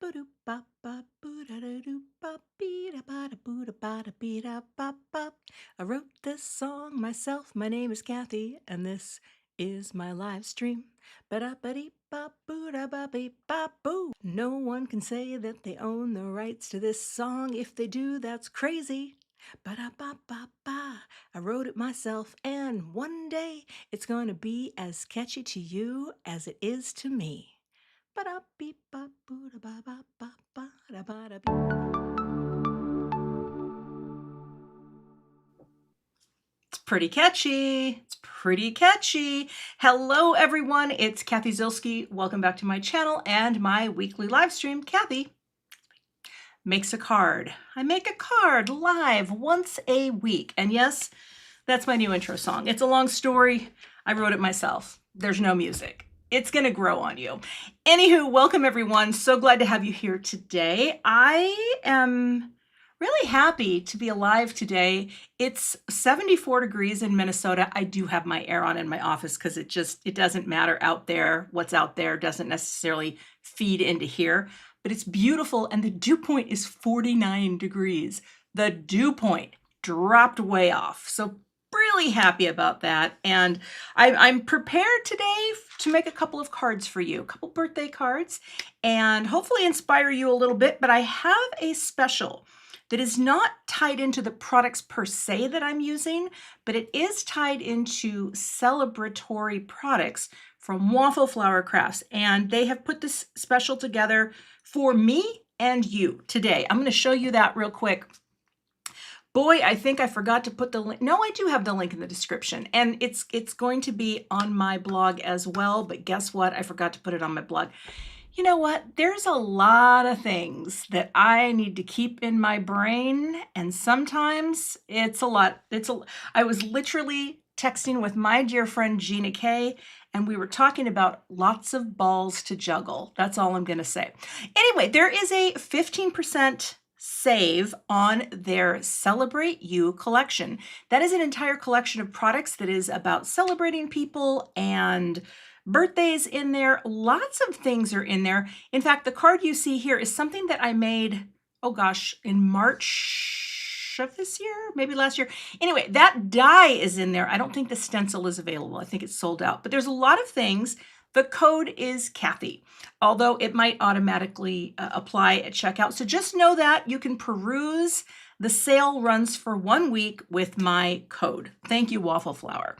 I wrote this song myself. My name is Cathy, and this is my live stream. No one can say that they own the rights to this song. If they do, that's crazy. I wrote it myself, and one day it's going to be as catchy to you as it is to me. It's pretty catchy. It's pretty catchy. Hello, everyone. It's Cathy Zielske. Welcome back to my channel and my weekly live stream. Cathy Makes a Card. I make a card live once a week. And yes, that's my new intro song. It's a long story. I wrote it myself. There's no music. It's going to grow on you. Anywho, welcome everyone. So glad to have you here today. I am really happy to be alive today. It's 74 degrees in Minnesota. I do have my air on in my office because it doesn't matter out there. What's out there doesn't necessarily feed into here, but it's beautiful. And the dew point is 49 degrees. The dew point dropped way off. So really happy about that. And I'm prepared today to make a couple of cards for you, a couple birthday cards, and hopefully inspire you a little bit. But I have a special that is not tied into the products per se that I'm using, but it is tied into celebratory products from Waffle Flower Crafts. And they have put this special together for me and you today. I'm going to show you that real quick. Boy, I think I forgot to put the link. No, I do have the link in the description, and it's going to be on my blog as well, but guess what? I forgot to put it on my blog. You know what? There's a lot of things that I need to keep in my brain, and sometimes it's a lot. I was literally texting with my dear friend Gina Kay, and we were talking about lots of balls to juggle. That's all I'm going to say. Anyway, there is a 15% save on their Celebrate You collection. That is an entire collection of products that is about celebrating people and birthdays in there. Lots of things are in there. In fact, the card you see here is something that I made, oh gosh, in March of this year, maybe last year. Anyway, that die is in there. I don't think the stencil is available. I think it's sold out, but there's a lot of things. The code is Cathy, although it might automatically apply at checkout. So just know that you can peruse. The sale runs for 1 week with my code. Thank you, Waffle Flower.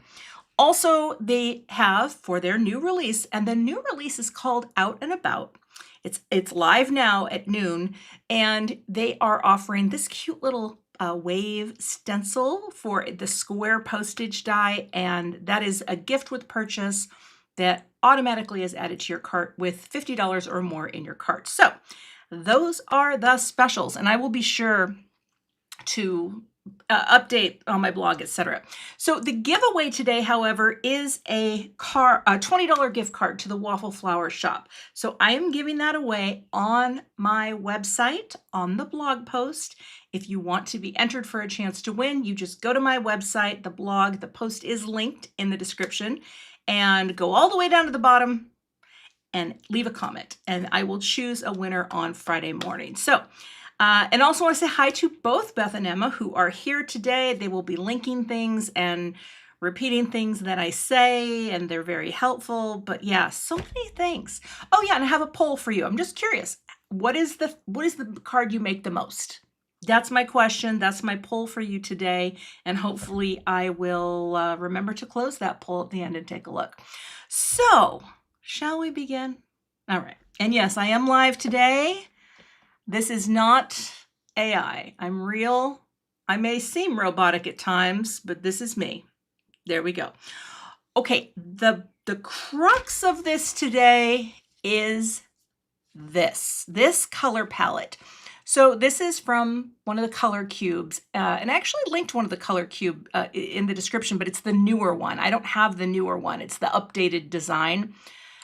Also, they have for their new release, and the new release is called Out and About. It's live now at noon, and they are offering this cute little wave stencil for the square postage die, and that is a gift with purchase that automatically is added to your cart with $50 or more in your cart. So those are the specials, and I will be sure to update on my blog, etc. So the giveaway today, however, is a $20 gift card to the Waffle Flower shop. So I am giving that away on my website, on the blog post. If you want to be entered for a chance to win, you just go to my website, the blog, the post is linked in the description, and go all the way down to the bottom and leave a comment, and I will choose a winner on Friday morning. So, and also want to say hi to both Beth and Emma who are here today. They will be linking things and repeating things that I say, and they're very helpful. But yeah, so many things. Oh yeah, and I have a poll for you. I'm just curious. What is the card you make the most? That's my question. That's my poll for you today. And hopefully I will remember to close that poll at the end and take a look. So, shall we begin? All right. And yes, I am live today. This is not AI. I'm real. I may seem robotic at times, but this is me. There we go. Okay, the crux of this today is this color palette. So this is from one of the color cubes, and I actually linked one of the color cube in the description, but it's the newer one. I don't have the newer one. It's the updated design.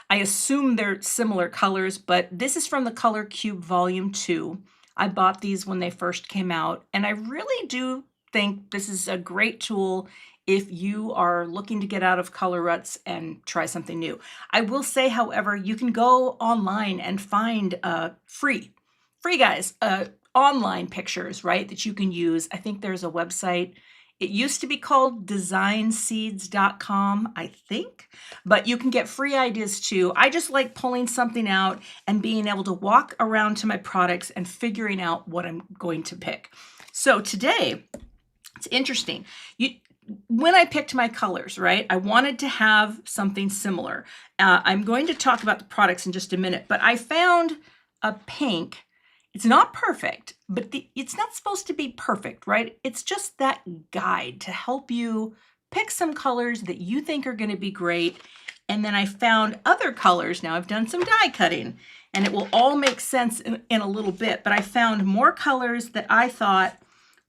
I assume they're similar colors, but this is from the Color Cube Volume 2. I bought these when they first came out, and I really do think this is a great tool if you are looking to get out of color ruts and try something new. I will say, however, you can go online and find free guys, online pictures, right, that you can use. I think there's a website. It used to be called designseeds.com, I think, but you can get free ideas too. I just like pulling something out and being able to walk around to my products and figuring out what I'm going to pick. So today, it's interesting. When I picked my colors, right, I wanted to have something similar. I'm going to talk about the products in just a minute, but I found a pink. It's not perfect, but it's not supposed to be perfect, right? It's just that guide to help you pick some colors that you think are going to be great. And then I found other colors. Now I've done some die cutting, and it will all make sense in a little bit, but I found more colors that I thought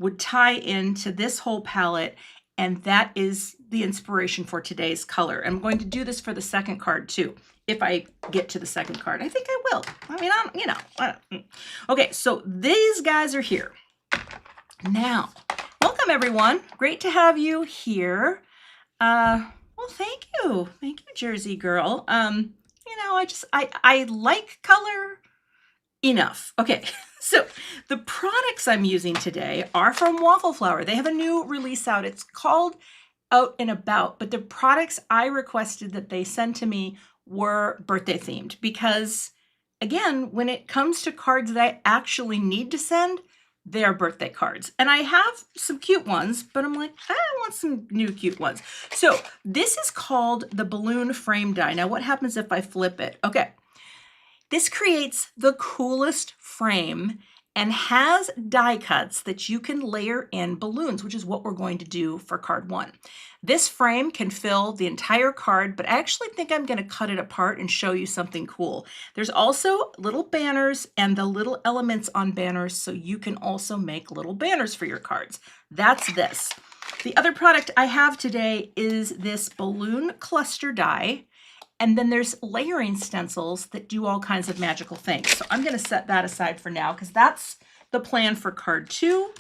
would tie into this whole palette, and that is the inspiration for today's color. I'm going to do this for the second card too, if I get to the second card. I think I will. I mean, okay, so these guys are here. Now, welcome everyone. Great to have you here. Well, thank you. Thank you, Jersey girl. I like color enough. Okay, so the products I'm using today are from Waffle Flower. They have a new release out. It's called Out and About, but the products I requested that they send to me were birthday themed because, again, when it comes to cards that I actually need to send, they are birthday cards. And I have some cute ones, but I'm like, I want some new cute ones. So this is called the balloon frame die. Now, what happens if I flip it? Okay. This creates the coolest frame and has die cuts that you can layer in balloons, which is what we're going to do for card 1. This frame can fill the entire card, but I actually think I'm going to cut it apart and show you something cool. There's also little banners and the little elements on banners, so you can also make little banners for your cards. That's this. The other product I have today is this balloon cluster die. And then there's layering stencils that do all kinds of magical things. So I'm going to set that aside for now because that's the plan for card 2.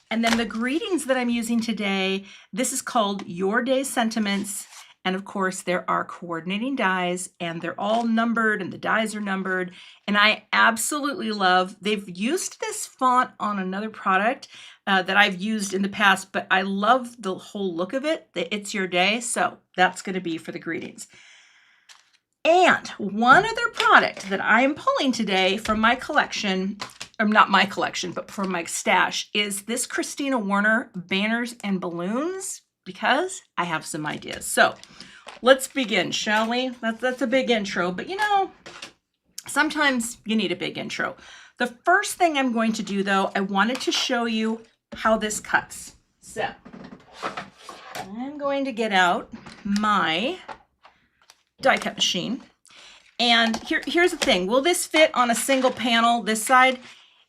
And then the greetings that I'm using today, this is called Your Day Sentiments. And of course, there are coordinating dies and they're all numbered and the dies are numbered. And I absolutely love, they've used this font on another product that I've used in the past, but I love the whole look of it, that it's your day. So that's going to be for the greetings. And one other product that I am pulling today from my collection, or not my collection, but from my stash, is this Christina Warner Banners and Balloons, because I have some ideas. So let's begin, shall we? That's a big intro, but you know, sometimes you need a big intro. The first thing I'm going to do, though, I wanted to show you how this cuts. So I'm going to get out my die cut machine. And here's the thing. Will this fit on a single panel this side?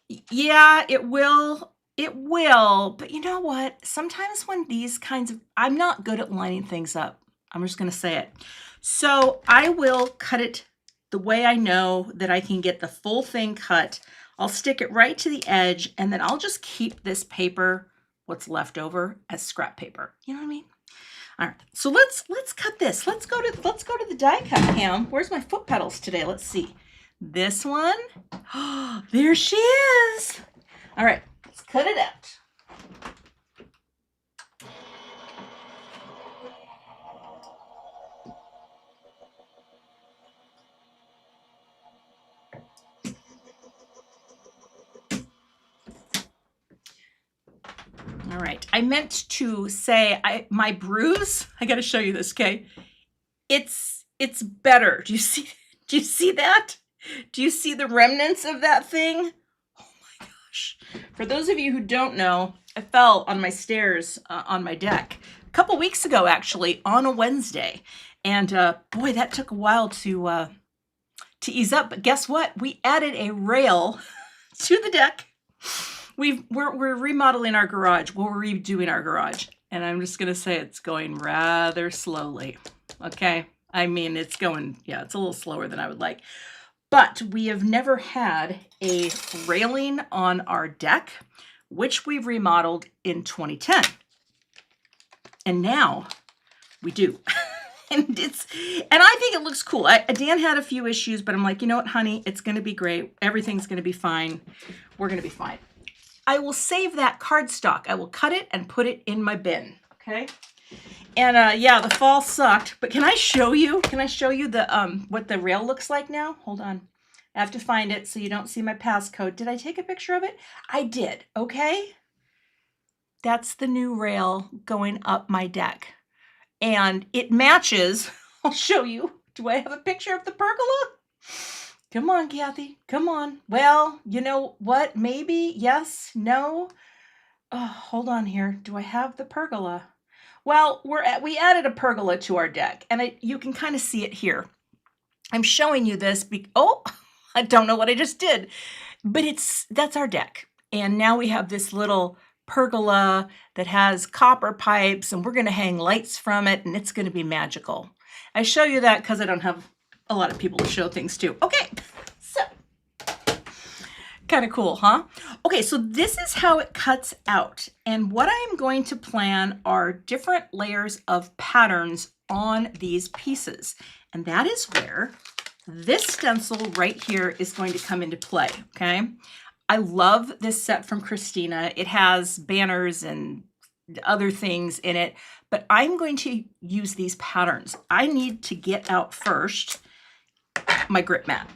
Yeah, it will. It will. But you know what? Sometimes when these kinds of, I'm not good at lining things up. I'm just going to say it. So I will cut it the way I know that I can get the full thing cut. I'll stick it right to the edge, and then I'll just keep this paper, what's left over, as scrap paper. You know what I mean? All right, so let's cut this. Let's go to the die cut cam. Where's my foot pedals today? Let's see. This one. Oh, there she is. All right, let's cut it out. All right, I meant to say my bruise, I got to show you this, okay? It's better. Do you see that? Do you see the remnants of that thing? Oh my gosh. For those of you who don't know, I fell on my stairs on my deck a couple weeks ago, actually, on a Wednesday. And boy, that took a while to ease up. But guess what? We added a rail to the deck. We're remodeling our garage. We're redoing our garage. And I'm just going to say it's going rather slowly. Okay. I mean, it's going, yeah, it's a little slower than I would like. But we have never had a railing on our deck, which we've remodeled in 2010. And now we do. and I think it looks cool. Dan had a few issues, but I'm like, you know what, honey, it's going to be great. Everything's going to be fine. We're going to be fine. I will save that cardstock. I will cut it and put it in my bin. Okay. And yeah, the fall sucked, but can I show you? Can I show you the what the rail looks like now? Hold on. I have to find it so you don't see my passcode. Did I take a picture of it? I did. Okay. That's the new rail going up my deck. And it matches. I'll show you. Do I have a picture of the pergola? Come on, Cathy. Come on. Well, you know what? Maybe. Yes. No. Oh, hold on here. Do I have the pergola? Well, we added a pergola to our deck, and you can kind of see it here. I'm showing you this. Oh, I don't know what I just did, but that's our deck. And now we have this little pergola that has copper pipes, and we're going to hang lights from it, and it's going to be magical. I show you that because I don't have a lot of people to show things to. Okay, so kind of cool, huh? Okay, so this is how it cuts out. And what I'm going to plan are different layers of patterns on these pieces. And that is where this stencil right here is going to come into play, okay? I love this set from Christina. It has banners and other things in it, but I'm going to use these patterns. I need to get out first my grip mat.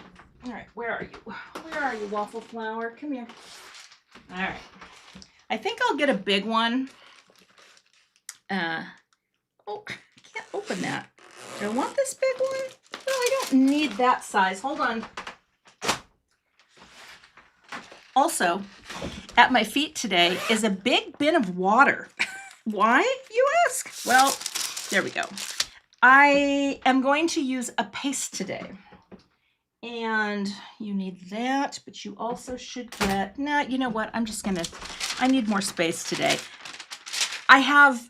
All right, where are you? Where are you, Waffle Flower? Come here. All right. I think I'll get a big one. Oh, I can't open that. Do I want this big one? No, I don't need that size. Hold on. Also, at my feet today is a big bin of water. Why, you ask? Well, there we go. I am going to use a paste today. And you need that, but you also should get, nah, you know what? I need more space today. I have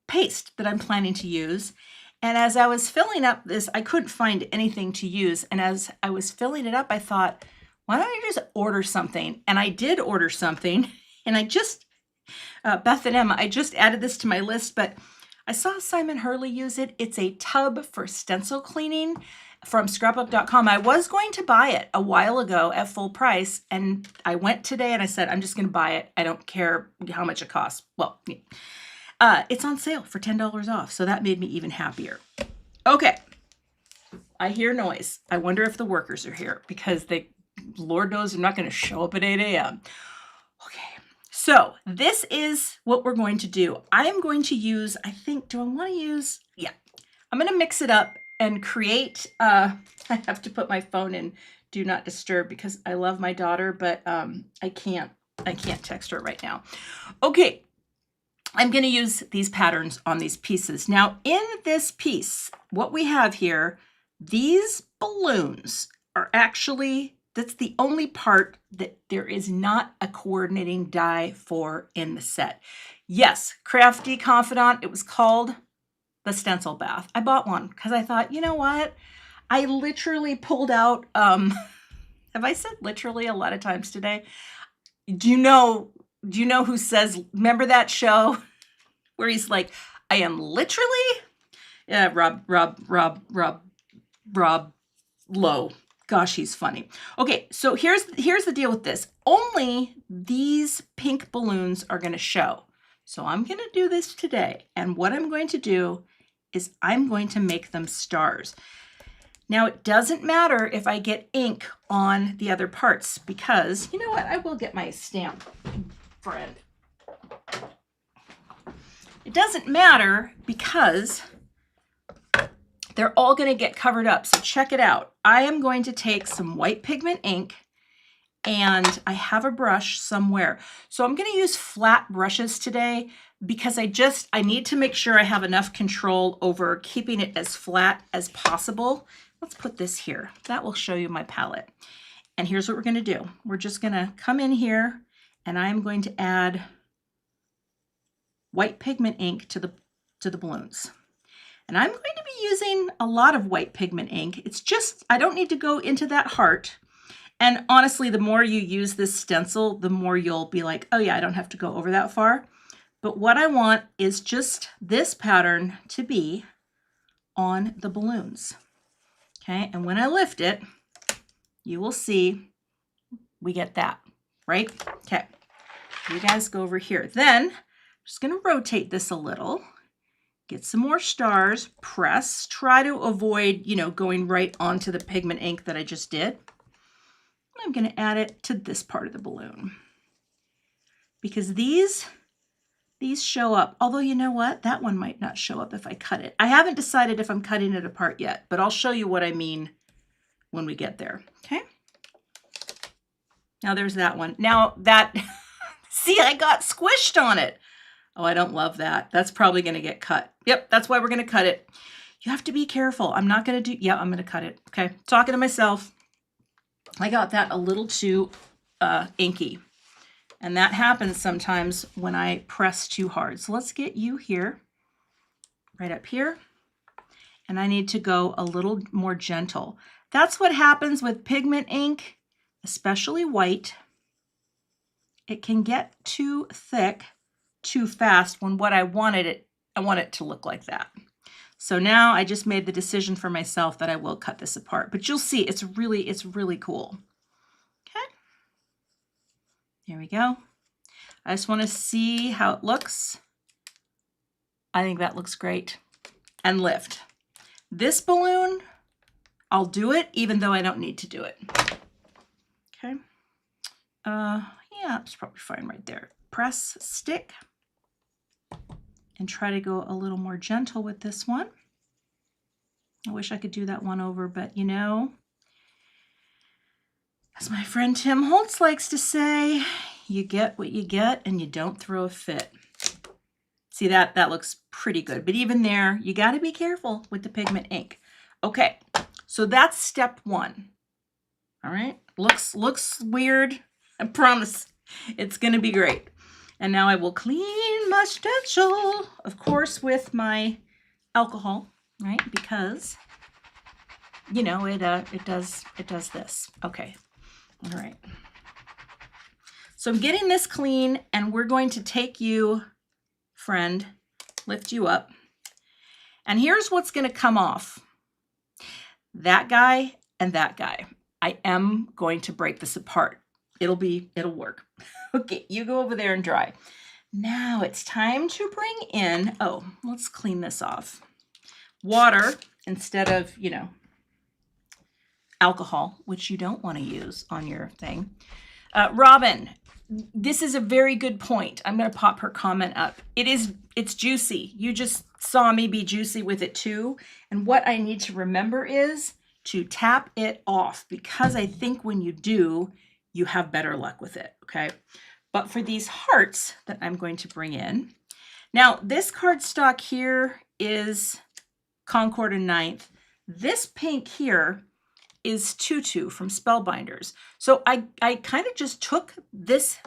paste that I'm planning to use. And as I was filling up this, I couldn't find anything to use. And as I was filling it up, I thought, why don't I just order something? And I did order something. And I just, Beth and Emma, I just added this to my list, but I saw Simon Hurley use it. It's a tub for stencil cleaning from scrapbook.com. I was going to buy it a while ago at full price, and I went today and I said, I'm just going to buy it. I don't care how much it costs. Well, it's on sale for $10 off, so that made me even happier. Okay, I hear noise. I wonder if the workers are here because Lord knows they're not going to show up at 8 a.m. Okay, so this is what we're going to do. I am going to use, I think, do I want to use, yeah, I'm going to mix it up and create, I have to put my phone in do not disturb because I love my daughter, but I can't text her right now. Okay, I'm going to use these patterns on these pieces. Now in this piece, what we have here, these balloons are actually, that's the only part that there is not a coordinating die for in the set. Yes, Crafty Confidant, it was called the stencil bath. I bought one because I thought, you know what? I literally pulled out, have I said literally a lot of times today? Do you know who says, remember that show where he's like, I am literally, yeah, Rob Lowe. Gosh, he's funny. Okay, so here's the deal with this. Only these pink balloons are going to show. So I'm going to do this today. And what I'm going to do is I'm going to make them stars. Now, it doesn't matter if I get ink on the other parts because, you know what? I will get my stamp, friend. It doesn't matter because they're all going to get covered up. So check it out. I am going to take some white pigment ink and I have a brush somewhere. So I'm going to use flat brushes today because I need to make sure I have enough control over keeping it as flat as possible. Let's put this here. That will show you my palette. And here's what we're going to do. We're just going to come in here and I'm going to add white pigment ink to the balloons. And I'm going to be using a lot of white pigment ink. It's just, I don't need to go into that heart. And honestly, the more you use this stencil, the more you'll be like, oh yeah, I don't have to go over that far. But what I want is just this pattern to be on the balloons. Okay, and when I lift it, you will see we get that, right? Okay, you guys go over here. Then I'm just gonna rotate this a little, get some more stars, press, try to avoid, going right onto the pigment ink that I just did. I'm gonna add it to this part of the balloon because these show up, although you know what? That one might not show up if I cut it. I haven't decided if I'm cutting it apart yet, but I'll show you what I mean when we get there, okay? Now there's that one. Now that, see, I got squished on it. Oh, I don't love that. That's probably gonna get cut. Yep, that's why we're gonna cut it. You have to be careful. I'm not gonna do, yeah, I'm gonna cut it, okay? Talking to myself. I got that a little too inky. And that happens sometimes when I press too hard. So let's get you here, right up here. And I need to go a little more gentle. That's what happens with pigment ink, especially white. It can get too thick too fast when what I want it to look like that. So now I just made the decision for myself that I will cut this apart. But you'll see it's really cool. Okay. There we go. I just want to see how it looks. I think that looks great. And lift. This balloon, I'll do it even though I don't need to do it. Okay. Yeah, it's probably fine right there. Press, stick, and try to go a little more gentle with this one. I wish I could do that one over, but as my friend Tim Holtz likes to say, you get what you get and you don't throw a fit. See, that looks pretty good, but even there, you got to be careful with the pigment ink. Okay, so that's step one. All right, looks weird. I promise it's going to be great. And now I will clean my stencil, of course, with my alcohol, right? Because it does this. Okay, all right. So I'm getting this clean, and we're going to take you, friend, lift you up. And here's what's going to come off. That guy and that guy. I am going to break this apart. It'll work. Okay, you go over there and dry. Now it's time to bring in, let's clean this off. Water instead of, alcohol, which you don't want to use on your thing. Robin, this is a very good point. I'm going to pop her comment up. It's juicy. You just saw me be juicy with it too. And what I need to remember is to tap it off, because I think when you do, you have better luck with it, okay? But for these hearts that I'm going to bring in, now this cardstock here is Concord and Ninth. This pink here is Tutu from Spellbinders. So I kind of just took this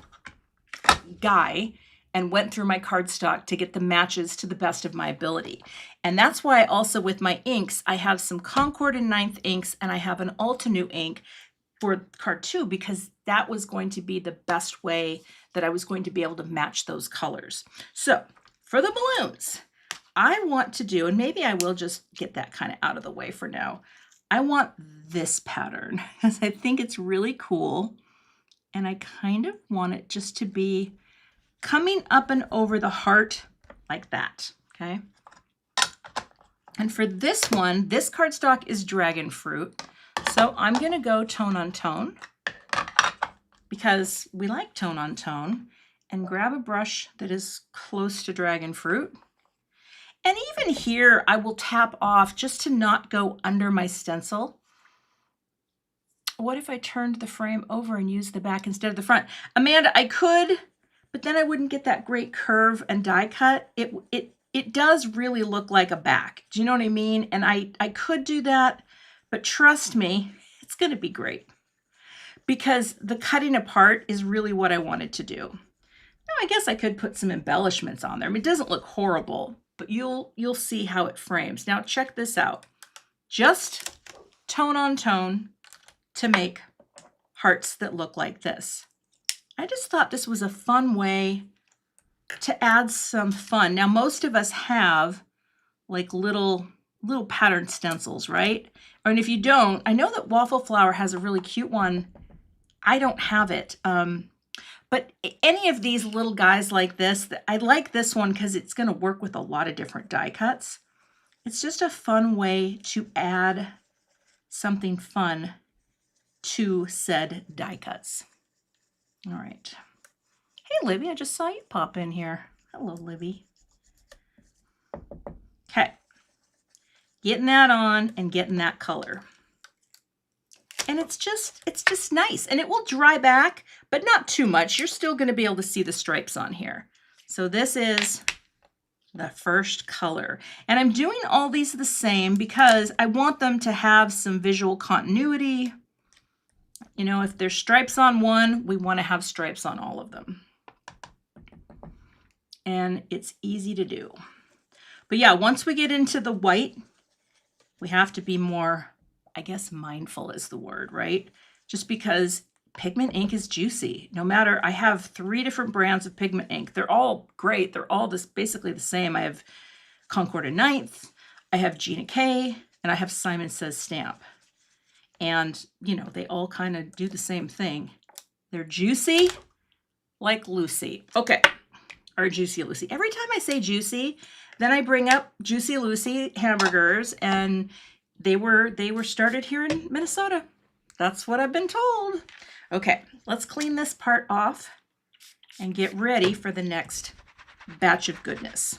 guy and went through my cardstock to get the matches to the best of my ability. And that's why also with my inks, I have some Concord and Ninth inks, and I have an Altenew ink for card 2, because that was going to be the best way that I was going to be able to match those colors. So for the balloons, I want to do, and maybe I will just get that kind of out of the way for now. I want this pattern because I think it's really cool. And I kind of want it just to be coming up and over the heart like that, okay? And for this one, this cardstock is Dragon Fruit. So I'm gonna go tone on tone because we like tone on tone, and grab a brush that is close to Dragon Fruit. And even here, I will tap off just to not go under my stencil. What if I turned the frame over and used the back instead of the front? Amanda, I could, but then I wouldn't get that great curve and die cut. It does really look like a back. Do you know what I mean? And I could do that, but trust me, it's gonna be great because the cutting apart is really what I wanted to do. Now, I guess I could put some embellishments on there. I mean, it doesn't look horrible, but you'll see how it frames. Now check this out. Just tone on tone to make hearts that look like this. I just thought this was a fun way to add some fun. Now, most of us have like little pattern stencils, right? And if you don't, I know that Waffle Flower has a really cute one. I don't have it. But any of these little guys like this, I like this one because it's going to work with a lot of different die cuts. It's just a fun way to add something fun to said die cuts. All right. Hey, Libby, I just saw you pop in here. Hello, Libby. Okay. Getting that on and getting that color. And it's just nice. And it will dry back, but not too much. You're still going to be able to see the stripes on here. So this is the first color. And I'm doing all these the same because I want them to have some visual continuity. You know, if there's stripes on one, we want to have stripes on all of them. And it's easy to do. But yeah, once we get into the white, we have to be more, I guess, mindful is the word, right? Just because pigment ink is juicy. No matter, I have 3 different brands of pigment ink. They're all great. They're all just basically the same. I have Concord and Ninth, I have Gina K, and I have Simon Says Stamp. And, you know, they all kind of do the same thing. They're juicy like Lucy. Okay, or Juicy Lucy. Every time I say juicy, then I bring up Juicy Lucy hamburgers, and they were started here in Minnesota. That's what I've been told. Okay, let's clean this part off and get ready for the next batch of goodness.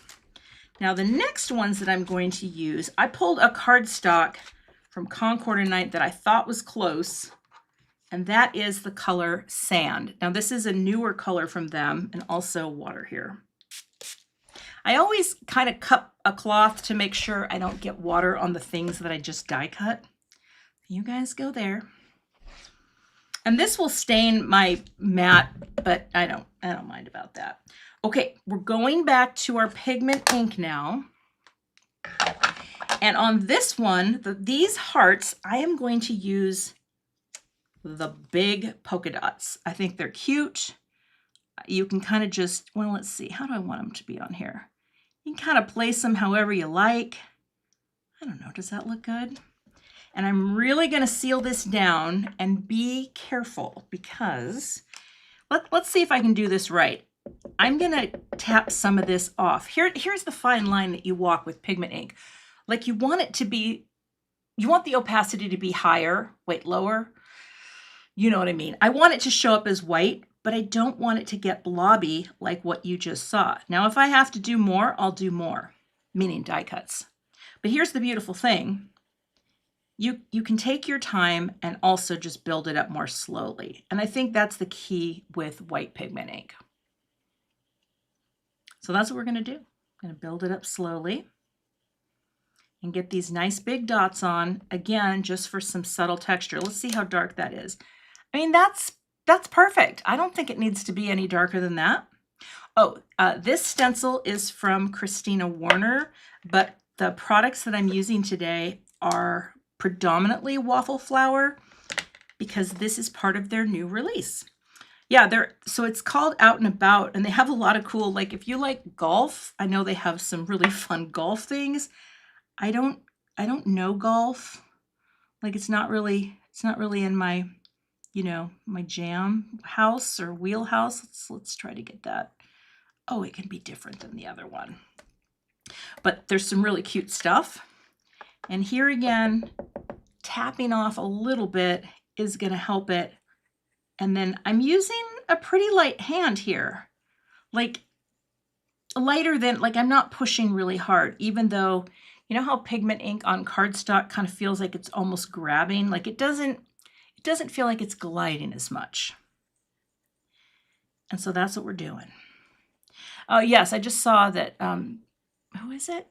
Now the next ones that I'm going to use, I pulled a cardstock from Concord and Ninth that I thought was close, and that is the color Sand. Now this is a newer color from them, and also water here. I always kind of cup a cloth to make sure I don't get water on the things that I just die cut. You guys go there. And this will stain my mat, but I don't mind about that. Okay, we're going back to our pigment ink now. And on this one, these hearts, I am going to use the big polka dots. I think they're cute. You can kind of just, well, let's see, how do I want them to be on here? You can kind of place them however you like. I don't know, does that look good? And I'm really going to seal this down and be careful because let's see if I can do this right. I'm going to tap some of this off. Here's the fine line that you walk with pigment ink. Like you want it to be, you want the opacity to be higher, wait, lower. You know what I mean? I want it to show up as white, but I don't want it to get blobby like what you just saw. Now, if I have to do more, I'll do more, meaning die cuts. But here's the beautiful thing. You can take your time and also just build it up more slowly. And I think that's the key with white pigment ink. So that's what we're going to do. I'm going to build it up slowly and get these nice big dots on, again, just for some subtle texture. Let's see how dark that is. I mean, that's perfect. I don't think it needs to be any darker than that. Oh, this stencil is from Christina Warner, but the products that I'm using today are predominantly Waffle Flower because this is part of their new release. Yeah, so it's called Out and About, and they have a lot of cool, like if you like golf, I know they have some really fun golf things. I don't know golf. Like it's not really in my, you know, my jam house or wheelhouse. Let's try to get that. Oh, it can be different than the other one. But there's some really cute stuff. And here again, tapping off a little bit is going to help it. And then I'm using a pretty light hand here. Like lighter than, like I'm not pushing really hard, even though, you know how pigment ink on cardstock kind of feels like it's almost grabbing? Like it doesn't feel like it's gliding as much. And so that's what we're doing. Oh yes, I just saw that, who is it?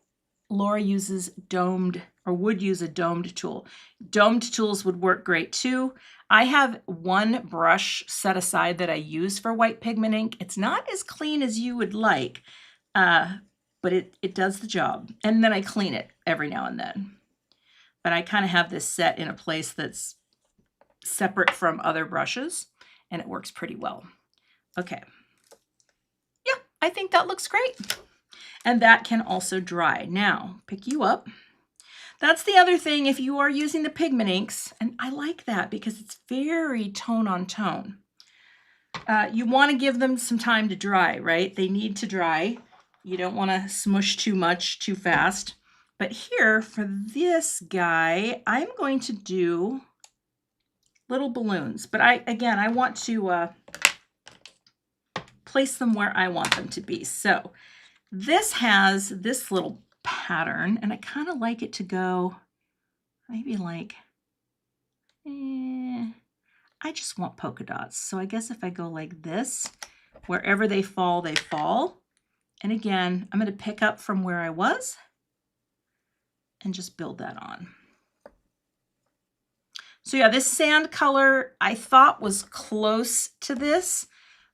Laura uses domed, or would use a domed tool. Domed tools would work great too. I have one brush set aside that I use for white pigment ink. It's not as clean as you would like, but it does the job. And then I clean it every now and then. But I kind of have this set in a place that's separate from other brushes, and it works pretty well. Okay. Yeah, I think that looks great. And that can also dry. Now, pick you up. That's the other thing if you are using the pigment inks, and I like that because it's very tone on tone. You want to give them some time to dry, right? They need to dry. You don't want to smush too much too fast. But here for this guy, I'm going to do little balloons. But I want to place them where I want them to be. So this has this little pattern, and I kind of like it to go maybe like, I just want polka dots. So I guess if I go like this, wherever they fall, they fall. And again, I'm going to pick up from where I was and just build that on. So yeah, this sand color I thought was close to this,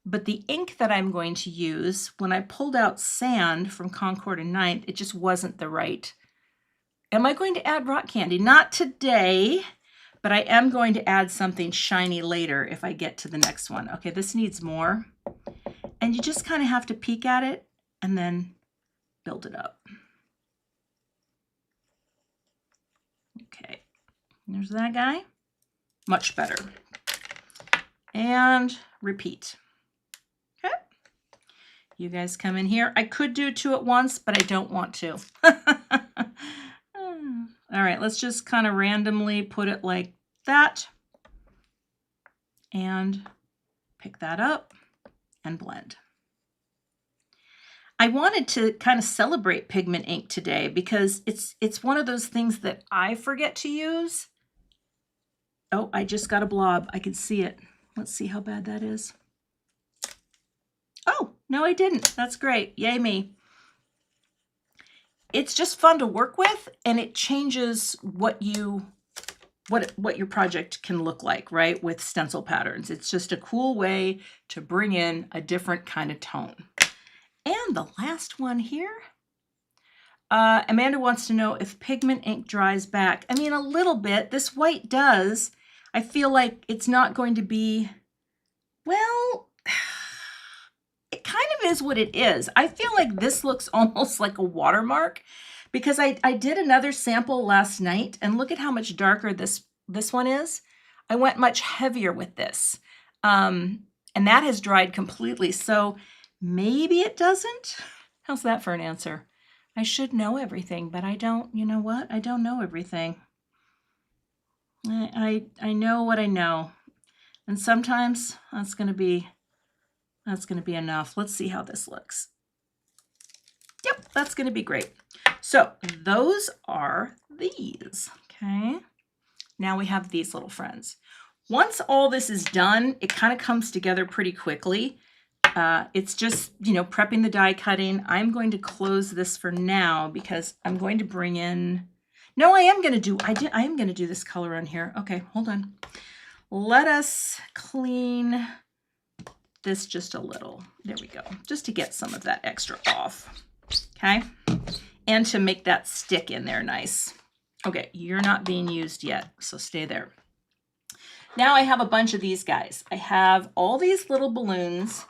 but the ink that I'm going to use, when I pulled out sand from Concord and 9th, it just wasn't the right. Am I going to add rock candy? Not today, but I am going to add something shiny later if I get to the next one. Okay, this needs more. And you just kind of have to peek at it and then build it up. Okay, there's that guy. Much better. And repeat. Okay. You guys come in here. I could do 2 at once, but I don't want to. All right, let's just kind of randomly put it like that. And pick that up and blend. I wanted to kind of celebrate pigment ink today because it's one of those things that I forget to use. Oh, I just got a blob. I can see it. Let's see how bad that is. Oh, no, I didn't. That's great. Yay me. It's just fun to work with, and it changes what your project can look like, right? With stencil patterns. It's just a cool way to bring in a different kind of tone. And the last one here, Amanda wants to know if pigment ink dries back. I mean, a little bit. This white does. I feel like it's not going to be, well, it kind of is what it is. I feel like this looks almost like a watermark because I did another sample last night, and look at how much darker this one is. I went much heavier with this, and that has dried completely. So maybe it doesn't. How's that for an answer? I should know everything, but I don't. You know what? I don't know everything. I know what I know, and sometimes that's going to be enough. Let's see how this looks. Yep, that's going to be great. So those are these. Okay. Now we have these little friends. Once all this is done, it kind of comes together pretty quickly. It's just, you know, prepping the die cutting. I'm going to close this for now because I'm going to bring in, no, I am going to do this color on here. Okay, hold on. Let us clean this just a little. There we go. Just to get some of that extra off. Okay. And to make that stick in there nice. Okay, you're not being used yet, so stay there. Now I have a bunch of these guys. I have all these little balloons,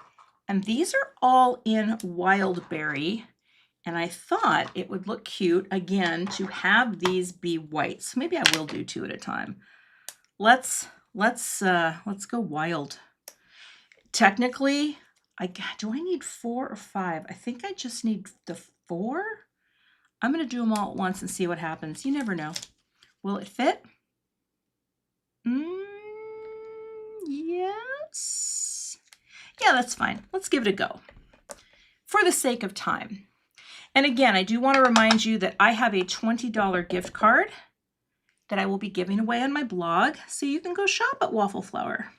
and these are all in Wild Berry. And I thought it would look cute, again, to have these be white. So maybe I will do 2 at a time. Let's go wild. Technically, do I need 4 or 5? I think I just need the 4. I'm going to do them all at once and see what happens. You never know. Will it fit? Yes. Yeah, that's fine. Let's give it a go for the sake of time. And again, I do want to remind you that I have a $20 gift card that I will be giving away on my blog, so you can go shop at Waffle Flower.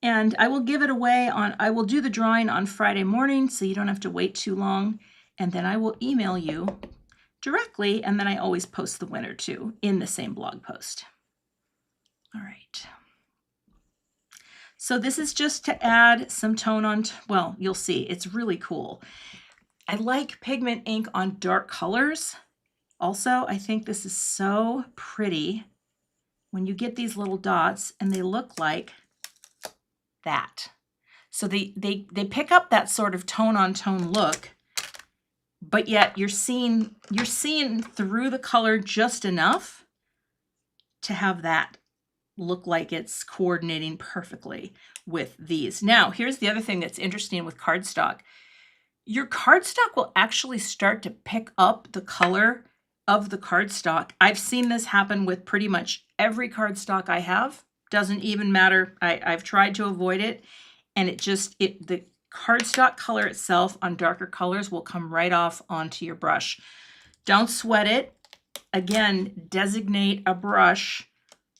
And I will give it away I will do the drawing on Friday morning, so you don't have to wait too long. And then I will email you directly, and then I always post the winner too in the same blog post. All right. So this is just to add some tone on, well, you'll see, it's really cool. I like pigment ink on dark colors. Also, I think this is so pretty when you get these little dots and they look like that. So they pick up that sort of tone-on-tone look, but yet you're seeing through the color just enough to have that look like it's coordinating perfectly with these. Now, here's the other thing that's interesting with cardstock. Your cardstock will actually start to pick up the color of the cardstock. I've seen this happen with pretty much every cardstock I have. Doesn't even matter. I've tried to avoid it, and the cardstock color itself on darker colors will come right off onto your brush. Don't sweat it. Again, designate a brush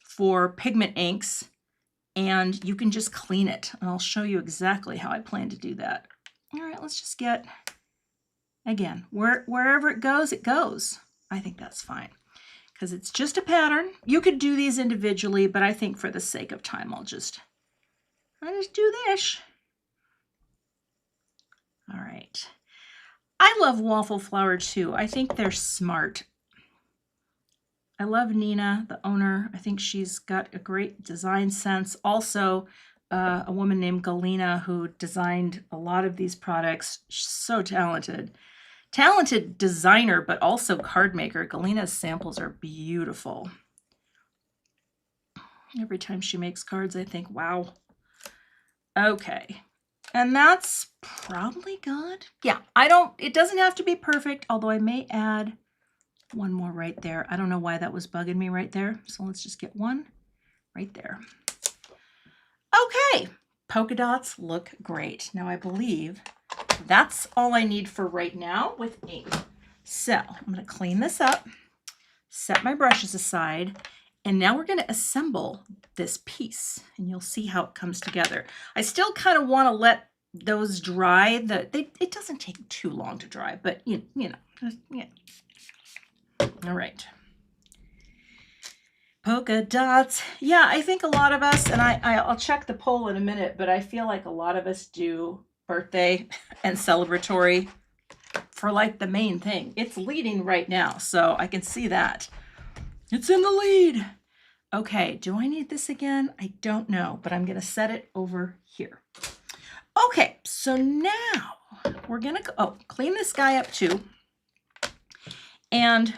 for pigment inks, and you can just clean it. And I'll show you exactly how I plan to do that. All right, let's just get, again, wherever it goes, it goes. I think that's fine because it's just a pattern. You could do these individually, but I think for the sake of time, I'll just do this. All right. I love waffle flower too. I think they're smart. I love Nina, the owner. I think she's got a great design sense. Also, a woman named Galina who designed a lot of these products. She's so talented. Talented designer, but also card maker. Galina's samples are beautiful. Every time she makes cards, I think, wow. Okay. And that's probably good. Yeah, it doesn't have to be perfect, although I may add one more right there. I don't know why that was bugging me right there. So let's just get one right there. Okay, polka dots look great. Now I believe that's all I need for right now with ink. So I'm going to clean this up, set my brushes aside, and now we're going to assemble this piece, and you'll see how it comes together. I still kind of want to let those dry. It doesn't take too long to dry, but you know. Yeah. All right. Polka dots. Yeah, I think a lot of us, and I'll check the poll in a minute, but I feel like a lot of us do birthday and celebratory for like the main thing. It's leading right now, so I can see that. It's in the lead. Okay, do I need this again? I don't know, but I'm going to set it over here. Okay, so now we're going to clean this guy up too. And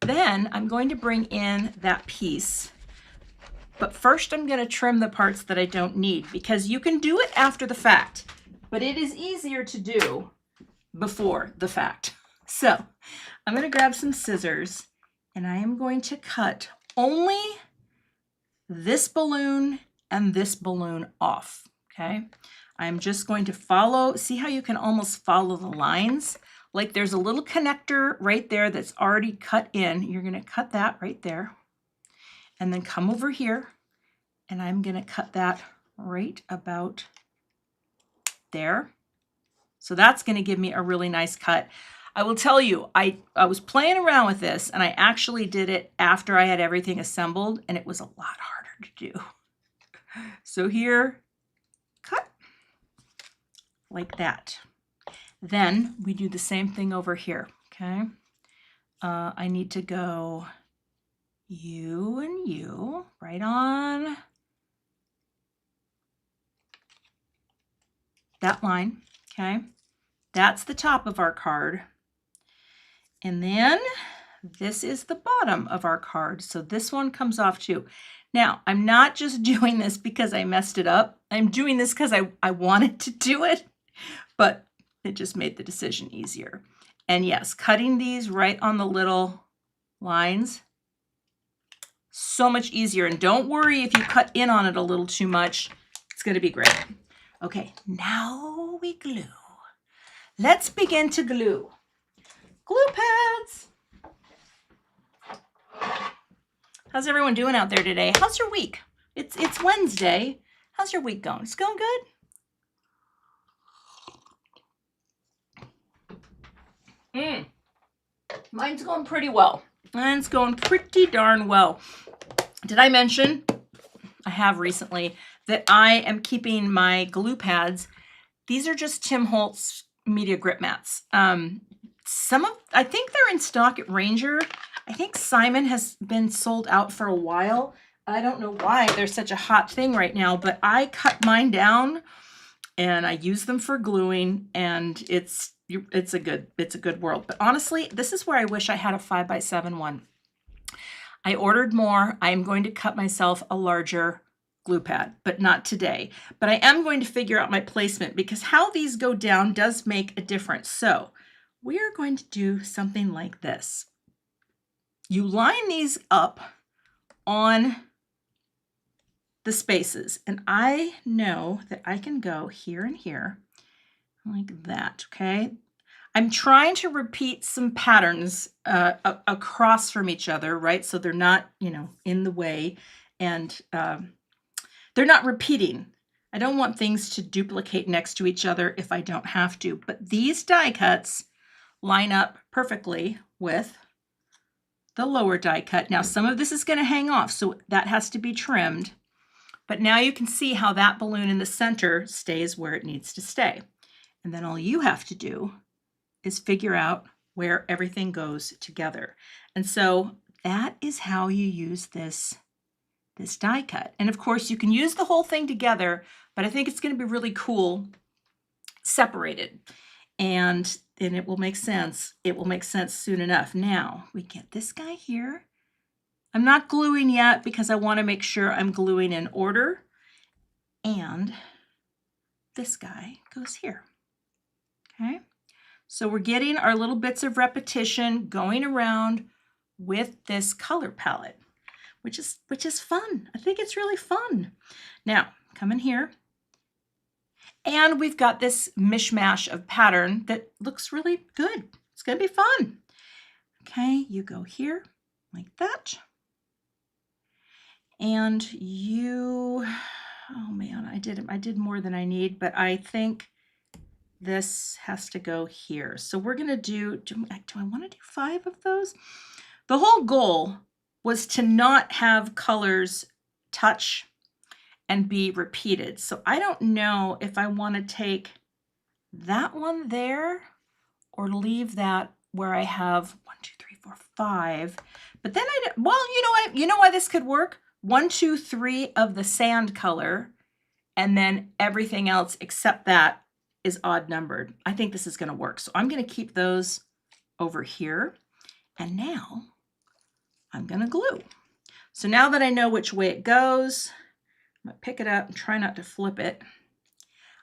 then I'm going to bring in that piece. But first I'm going to trim the parts that I don't need, because you can do it after the fact, but it is easier to do before the fact. So I'm going to grab some scissors, and I am going to cut only this balloon and this balloon off, okay? I'm just going to follow, see how you can almost follow the lines? Like there's a little connector right there that's already cut in. You're going to cut that right there, and then come over here, and I'm going to cut that right about there. So that's going to give me a really nice cut. I will tell you, I was playing around with this, and I actually did it after I had everything assembled, and it was a lot harder to do. So here, cut like that. Then we do the same thing over here, okay? I need to go you and you right on that line, okay? That's the top of our card. And then this is the bottom of our card. So this one comes off too. Now, I'm not just doing this because I messed it up. I'm doing this because I wanted to do it, but it just made the decision easier. And yes, cutting these right on the little lines, so much easier. And don't worry if you cut in on it a little too much, it's going to be great. Okay, now we glue. Let's begin to glue. Glue pads. How's everyone doing out there today? How's your week? It's Wednesday. How's your week going? It's going good? Mine's going pretty well. Mine's going pretty darn well. Did I mention, I have recently, that I am keeping my glue pads. These are just Tim Holtz media grip mats. I think they're in stock at Ranger. I think Simon has been sold out for a while. I don't know why they're such a hot thing right now, but I cut mine down and I use them for gluing, and it's a good world. But honestly, this is where I wish I had a 5x7 one. I ordered more. I'm going to cut myself a larger glue pad, but not today. But I am going to figure out my placement because how these go down does make a difference. So we are going to do something like this. You line these up on the spaces, and I know that I can go here and here like that, okay? I'm trying to repeat some patterns across from each other, right? So they're not, in the way, and they're not repeating. I don't want things to duplicate next to each other if I don't have to, but these die cuts line up perfectly with the lower die cut. Now, some of this is going to hang off, so that has to be trimmed, but now you can see how that balloon in the center stays where it needs to stay. And then all you have to do is figure out where everything goes together. And so that is how you use this die cut. And of course you can use the whole thing together, but I think it's going to be really cool separated. And it will make sense. It will make sense soon enough. Now we get this guy here. I'm not gluing yet because I want to make sure I'm gluing in order. And this guy goes here. Okay. So we're getting our little bits of repetition going around with this color palette, which is fun. I think it's really fun. Now, come in here. And we've got this mishmash of pattern that looks really good. It's going to be fun. Okay, you go here like that. And you, oh man, I did more than I need, but I think this has to go here. So we're going to do I want to do 5 of those? The whole goal was to not have colors touch and be repeated. So I don't know if I want to take that one there or leave that where I have 1, 2, 3, 4, 5. But then you know why this could work? 1, 2, 3 of the sand color, and then everything else except that is odd numbered. I think this is going to work. So I'm going to keep those over here. And now I'm going to glue. So now that I know which way it goes, I'm going to pick it up and try not to flip it.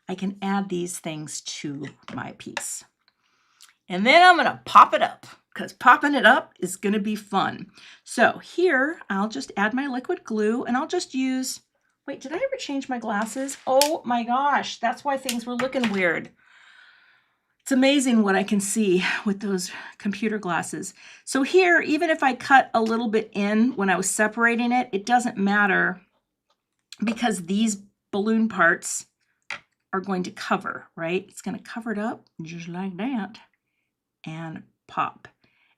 I can add these things to my piece. And then I'm going to pop it up because popping it up is going to be fun. So here I'll just add my liquid glue and I'll just use, wait, did I ever change my glasses? Oh my gosh, that's why things were looking weird. It's amazing what I can see with those computer glasses. So here, even if I cut a little bit in when I was separating it, it doesn't matter because these balloon parts are going to cover, right? It's going to cover it up just like that and pop.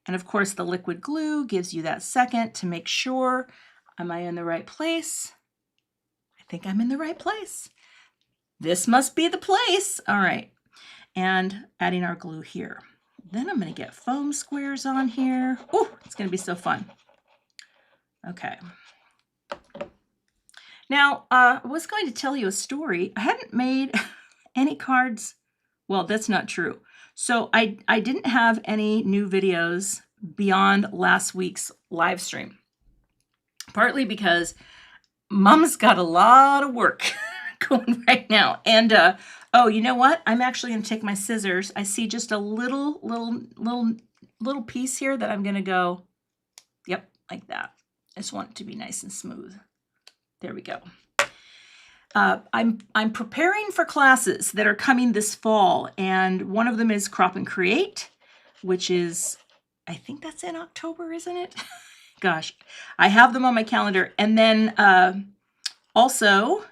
And of course, the liquid glue gives you that second to make sure, am I in the right place? I think I'm in the right place. This must be the place. All right. And adding our glue here. Then I'm going to get foam squares on here. Oh, it's going to be so fun. Okay. Now, I was going to tell you a story. I hadn't made any cards. Well, that's not true. So I didn't have any new videos beyond last week's live stream. Partly because Mom's got a lot of work going right now. And oh, you know what? I'm actually going to take my scissors. I see just a little piece here that I'm going to go, yep, like that. I just want it to be nice and smooth. There we go. I'm preparing for classes that are coming this fall, and one of them is Crop and Create, which is, I think that's in October, isn't it? Gosh, I have them on my calendar. And then also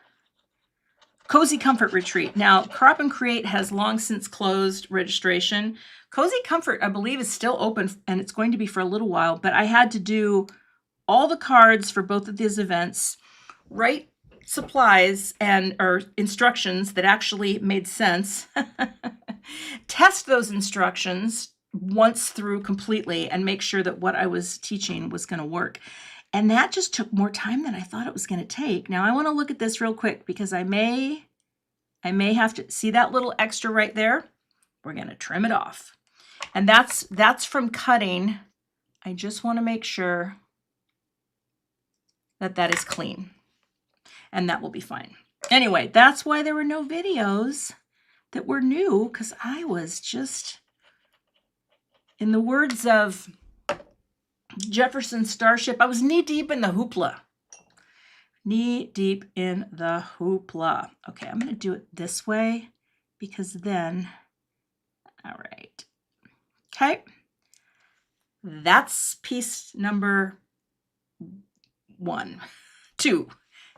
Cozy Comfort Retreat. Now, Crop and Create has long since closed registration. Cozy Comfort, I believe, is still open, and it's going to be for a little while, but I had to do all the cards for both of these events, write supplies or instructions that actually made sense, test those instructions once through completely, and make sure that what I was teaching was going to work. And that just took more time than I thought it was going to take. Now I want to look at this real quick because I may I may have to, see that little extra right there? We're going to trim it off. And that's from cutting. I just want to make sure that that is clean. And that will be fine. Anyway, that's why there were no videos that were new, because I was just, in the words of Jefferson Starship, I was knee deep in the hoopla. Knee deep in the hoopla. Okay, I'm going to do it this way because then, all right. Okay, that's piece number 2.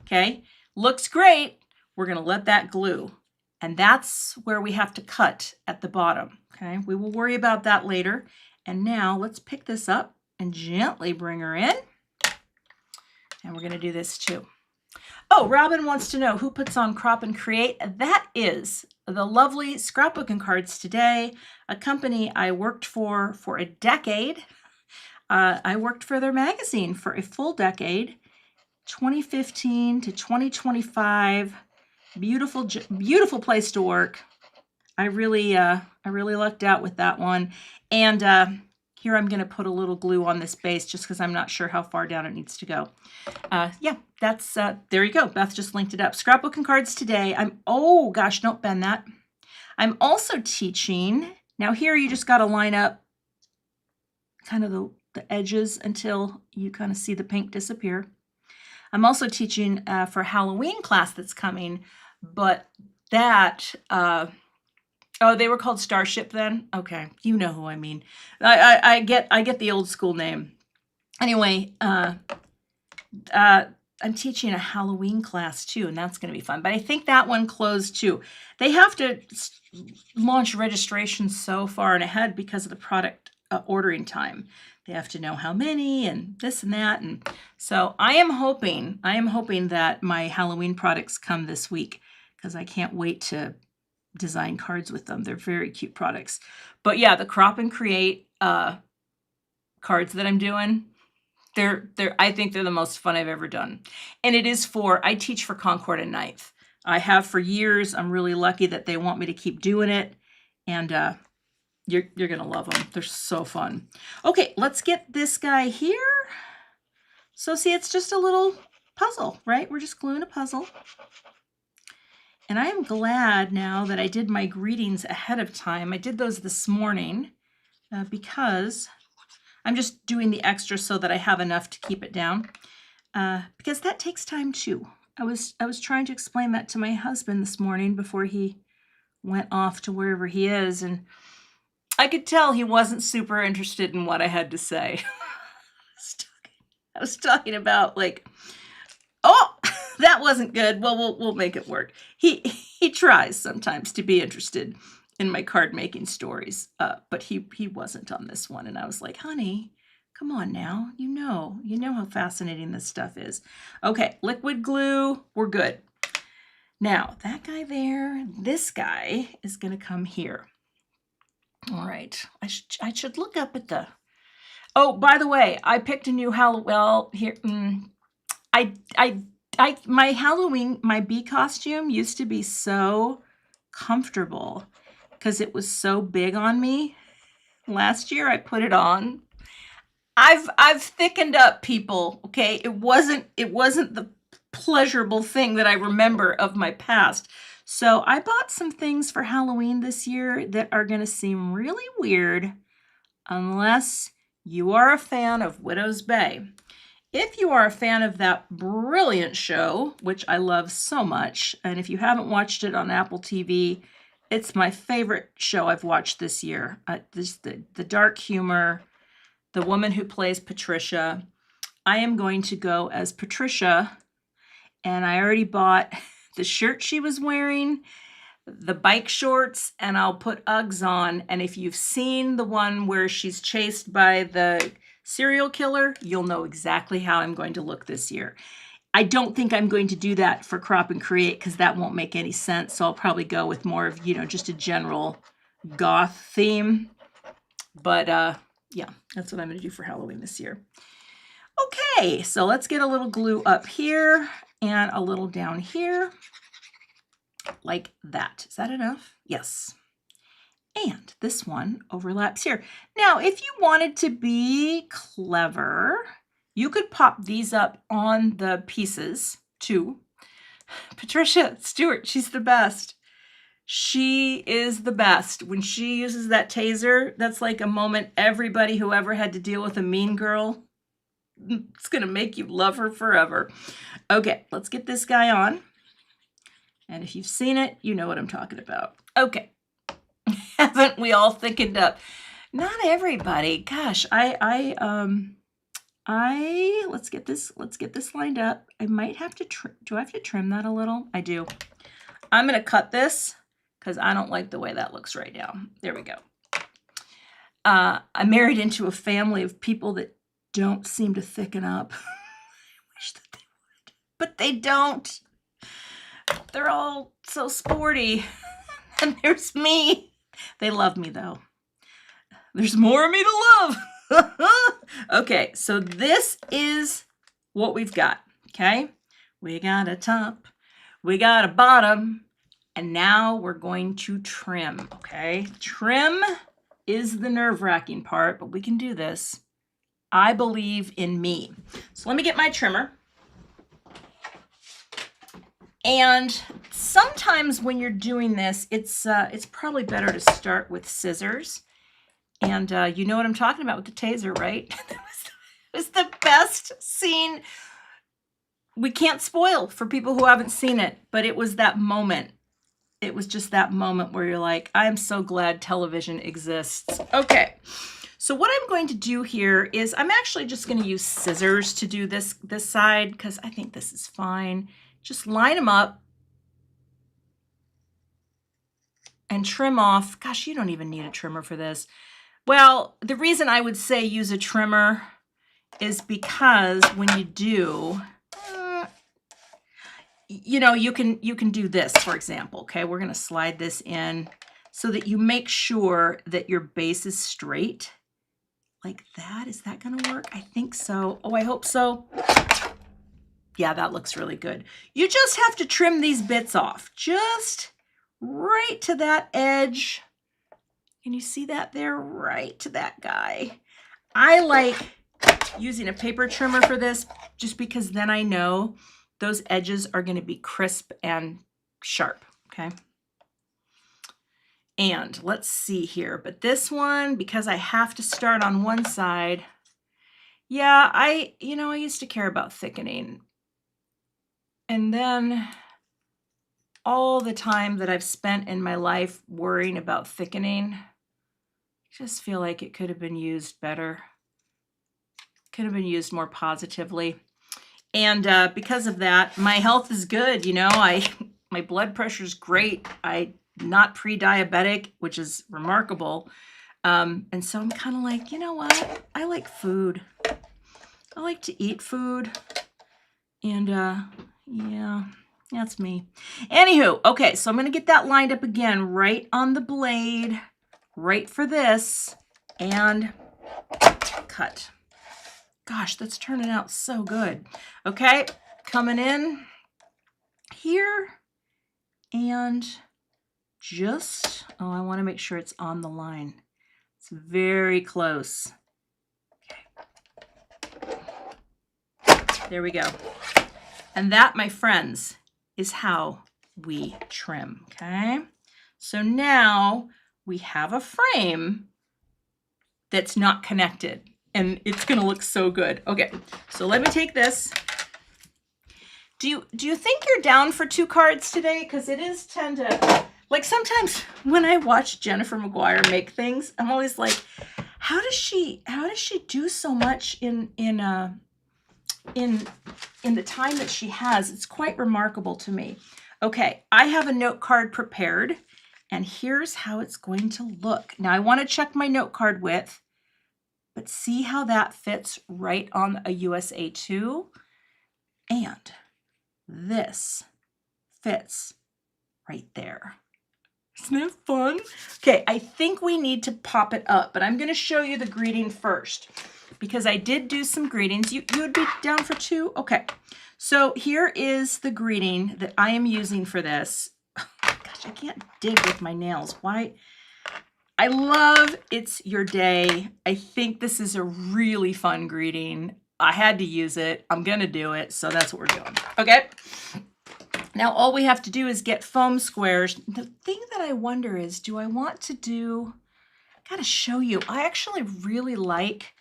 Okay, looks great. We're going to let that glue. And that's where we have to cut at the bottom. Okay, we will worry about that later. And now let's pick this up and gently bring her in. And we're going to do this too. Oh, Robin wants to know who puts on Crop and Create. That is the lovely Scrapbooking Cards Today, a company I worked for a decade. I worked for their magazine for a full decade, 2015 to 2025. Beautiful, beautiful place to work. I really lucked out with that one. And here I'm going to put a little glue on this base just because I'm not sure how far down it needs to go. Yeah, that's, there you go. Beth just linked it up. Scrapbooking Cards Today. Oh gosh, don't bend that. I'm also teaching. Now here you just got to line up kind of the edges until you kind of see the pink disappear. I'm also teaching for a Halloween class that's coming, but that, oh, they were called Starship then? Okay, you know who I mean. I get the old school name. Anyway, I'm teaching a Halloween class too, and that's going to be fun. But I think that one closed too. They have to launch registration so far and ahead because of the product ordering time. They have to know how many and this and that. And so I am hoping that my Halloween products come this week because I can't wait to design cards with them. They're very cute products. But yeah, the Crop and Create cards that I'm doing, I think they're the most fun I've ever done. And it is I teach for Concord and Ninth. I have for years. I'm really lucky that they want me to keep doing it. And you're going to love them. They're so fun. Okay, let's get this guy here. So see, it's just a little puzzle, right? We're just gluing a puzzle. And I am glad now that I did my greetings ahead of time. I did those this morning because I'm just doing the extra so that I have enough to keep it down. Because that takes time too. I was trying to explain that to my husband this morning before he went off to wherever he is, and I could tell he wasn't super interested in what I had to say. I was talking about like, oh, that wasn't good. Well, we'll make it work. He tries sometimes to be interested in my card making stories, but he wasn't on this one. And I was like, honey, come on now. You know how fascinating this stuff is. Okay, liquid glue, we're good. Now that guy there, this guy is going to come here. All right, I should look up at the. Oh, by the way, I picked a new well here. My Halloween, my bee costume used to be so comfortable because it was so big on me. Last year I put it on. I've thickened up, people. Okay, it wasn't the pleasurable thing that I remember of my past. So I bought some things for Halloween this year that are going to seem really weird unless you are a fan of Widow's Bay. If you are a fan of that brilliant show, which I love so much, and if you haven't watched it on Apple TV, it's my favorite show I've watched this year. The dark humor, the woman who plays Patricia. I am going to go as Patricia, and I already bought the shirt she was wearing, the bike shorts, and I'll put Uggs on. And if you've seen the one where she's chased by the serial killer, you'll know exactly how I'm going to look this year. I don't think I'm going to do that for Crop and Create because that won't make any sense. So I'll probably go with more of, just a general goth theme. But yeah, that's what I'm going to do for Halloween this year. Okay, so let's get a little glue up here and a little down here. like that. Is that enough? Yes. And this one overlaps here. Now, if you wanted to be clever, you could pop these up on the pieces too. Patricia Stewart, she's the best. She is the best. When she uses that taser, that's like a moment everybody who ever had to deal with a mean girl, it's going to make you love her forever. Okay, let's get this guy on. And if you've seen it, you know what I'm talking about. Okay. Haven't we all thickened up? Not everybody. Gosh, let's get this lined up. I might have to do I have to trim that a little? I do. I'm going to cut this because I don't like the way that looks right now. There we go. I married into a family of people that don't seem to thicken up. I wish that they would, but they don't. They're all so sporty. And there's me. They love me though. There's more of me to love. Okay, so this is what we've got, okay? We got a top, we got a bottom, and now we're going to trim, okay? Trim is the nerve-wracking part, but we can do this. I believe in me. So let me get my trimmer. And sometimes when you're doing this, it's probably better to start with scissors. And you know what I'm talking about with the taser, right? It was the best scene. We can't spoil for people who haven't seen it, but it was that moment. It was just that moment where you're like, I'm so glad television exists. Okay, so what I'm going to do here is I'm actually just going to use scissors to do this side because I think this is fine. Just line them up and trim off. Gosh, you don't even need a trimmer for this. Well, the reason I would say use a trimmer is because when you do, you know, you can do this, for example, okay? We're going to slide this in so that you make sure that your base is straight like that. Is that going to work? I think so. Oh, I hope so. Yeah, that looks really good. You just have to trim these bits off, just right to that edge. Can you see that there? Right to that guy. I like using a paper trimmer for this just because then I know those edges are going to be crisp and sharp, okay? And let's see here, but this one, because I have to start on one side, yeah, I used to care about thickening. And then all the time that I've spent in my life worrying about thickening, I just feel like it could have been used better. Could have been used more positively. And because of that, my health is good. You know, my blood pressure is great. I'm not pre-diabetic, which is remarkable. And so I'm kind of like, you know what? I like food. I like to eat food. And yeah, that's me. Anywho, okay, so I'm going to get that lined up again, right on the blade, right for this, and cut. Gosh, that's turning out so good. Okay, coming in here and just, oh, I want to make sure it's on the line. It's very close. Okay. There we go. And that, my friends, is how we trim, okay? So now we have a frame that's not connected. And it's gonna look so good. Okay, so let me take this. Do you think you're down for 2 cards today? Because it is 10 to, like sometimes when I watch Jennifer McGuire make things, I'm always like, how does she do so much in the time that she has? It's quite remarkable to me. Okay, I have a note card prepared, and here's how it's going to look. Now I want to check my note card width. But see how that fits right on a USA 2? And this fits right there. Isn't that fun? Okay, I think we need to pop it up, but I'm going to show you the greeting first because I did do some greetings. You would be down for 2? Okay, so here is the greeting that I am using for this. I can't dig with my nails. Why? I love It's Your Day. I think this is a really fun greeting. I had to use it. I'm going to do it. So that's what we're doing. Okay. Now, all we have to do is get foam squares. The thing that I wonder is, do I want to do, I got to show you. I actually really like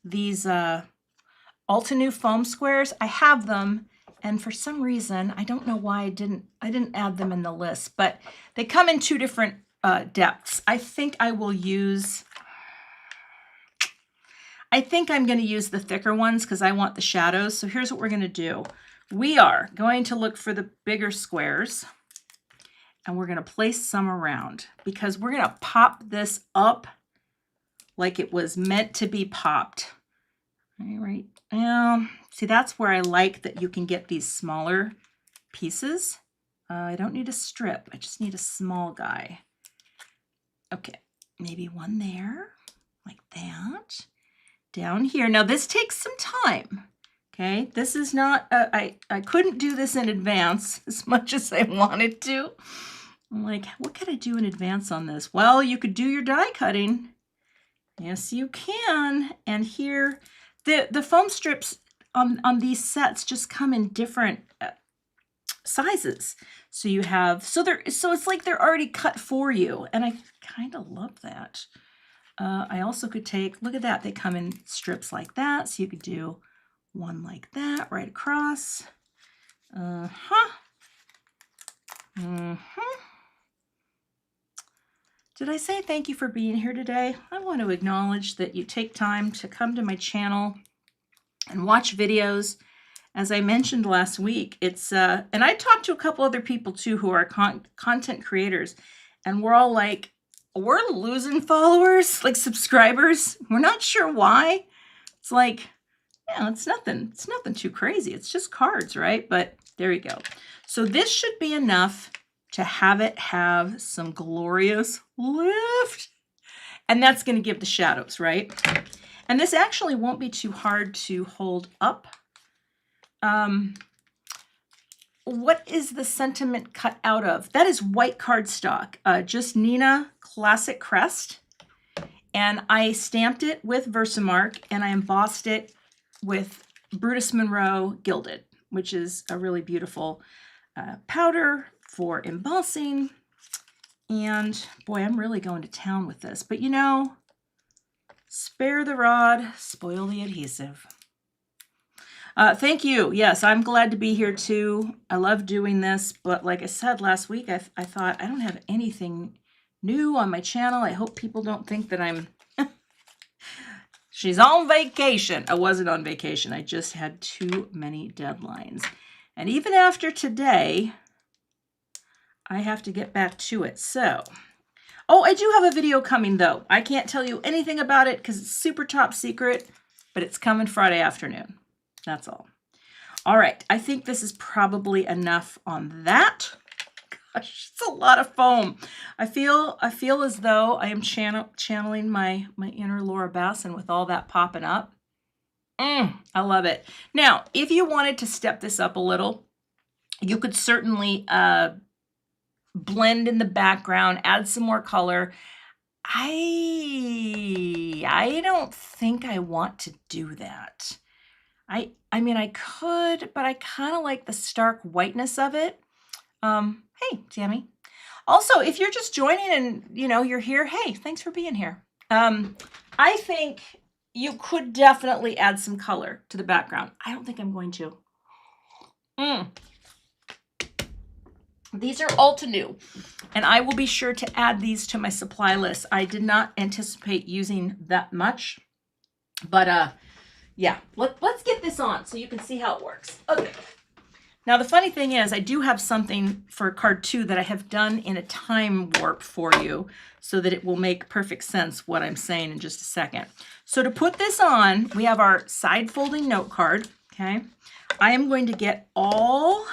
these Altenew foam squares. I have them. And for some reason, I don't know why I didn't add them in the list, but they come in two different depths. I think I'm going to use the thicker ones because I want the shadows. So here's what we're going to do. We are going to look for the bigger squares and we're going to place some around because we're going to pop this up like it was meant to be popped. All right. See, that's where I like that you can get these smaller pieces. I don't need a strip. I just need a small guy. Okay, maybe one there, like that. Down here. Now, this takes some time. Okay, this is not, I couldn't do this in advance as much as I wanted to. I'm like, what could I do in advance on this? Well, you could do your die cutting. Yes, you can. And here, the foam strips on these sets just come in different sizes. So you have, so it's like they're already cut for you. And I kind of love that. I also could take, look at that. They come in strips like that. So you could do one like that right across. Did I say thank you for being here today? I want to acknowledge that you take time to come to my channel and watch videos. As I mentioned last week, it's, and I talked to a couple other people too who are content creators, and we're all like, we're losing followers, like subscribers. We're not sure why. It's like, yeah, it's nothing too crazy. It's just cards, right? But there you go. So this should be enough to have it have some glorious lift. And that's going to give the shadows, right? And this actually won't be too hard to hold up. What is the sentiment cut out of? That is white cardstock, just Nina Classic Crest. And I stamped it with Versamark and I embossed it with Brutus Monroe Gilded, which is a really beautiful powder for embossing. And boy, I'm really going to town with this. But you know, spare the rod, spoil the adhesive. Thank you. Yes, I'm glad to be here too. I love doing this, but like I said last week, I thought I don't have anything new on my channel. I hope people don't think that I'm she's on vacation. I wasn't on vacation. I just had too many deadlines. And even after today, I have to get back to it. So, oh, I do have a video coming though. I can't tell you anything about it because it's super top secret, but it's coming Friday afternoon. That's all. All right. I think this is probably enough on that. Gosh, it's a lot of foam. I feel as though I am channeling my inner Laura Basson with all that popping up. I love it. Now, if you wanted to step this up a little, you could certainly blend in the background, add some more color. I don't think I want to do that. I mean, I could, but I kind of like the stark whiteness of it. Hey, Tammy. Also, if you're just joining and, you know, you're here, hey, thanks for being here. I think you could definitely add some color to the background. I don't think I'm going to. These are Altenew, and I will be sure to add these to my supply list. I did not anticipate using that much, but yeah, let's get this on so you can see how it works. Okay. Now, the funny thing is I do have something for card 2 that I have done in a time warp for you so that it will make perfect sense what I'm saying in just a second. So to put this on, we have our side folding note card, okay? I am going to get all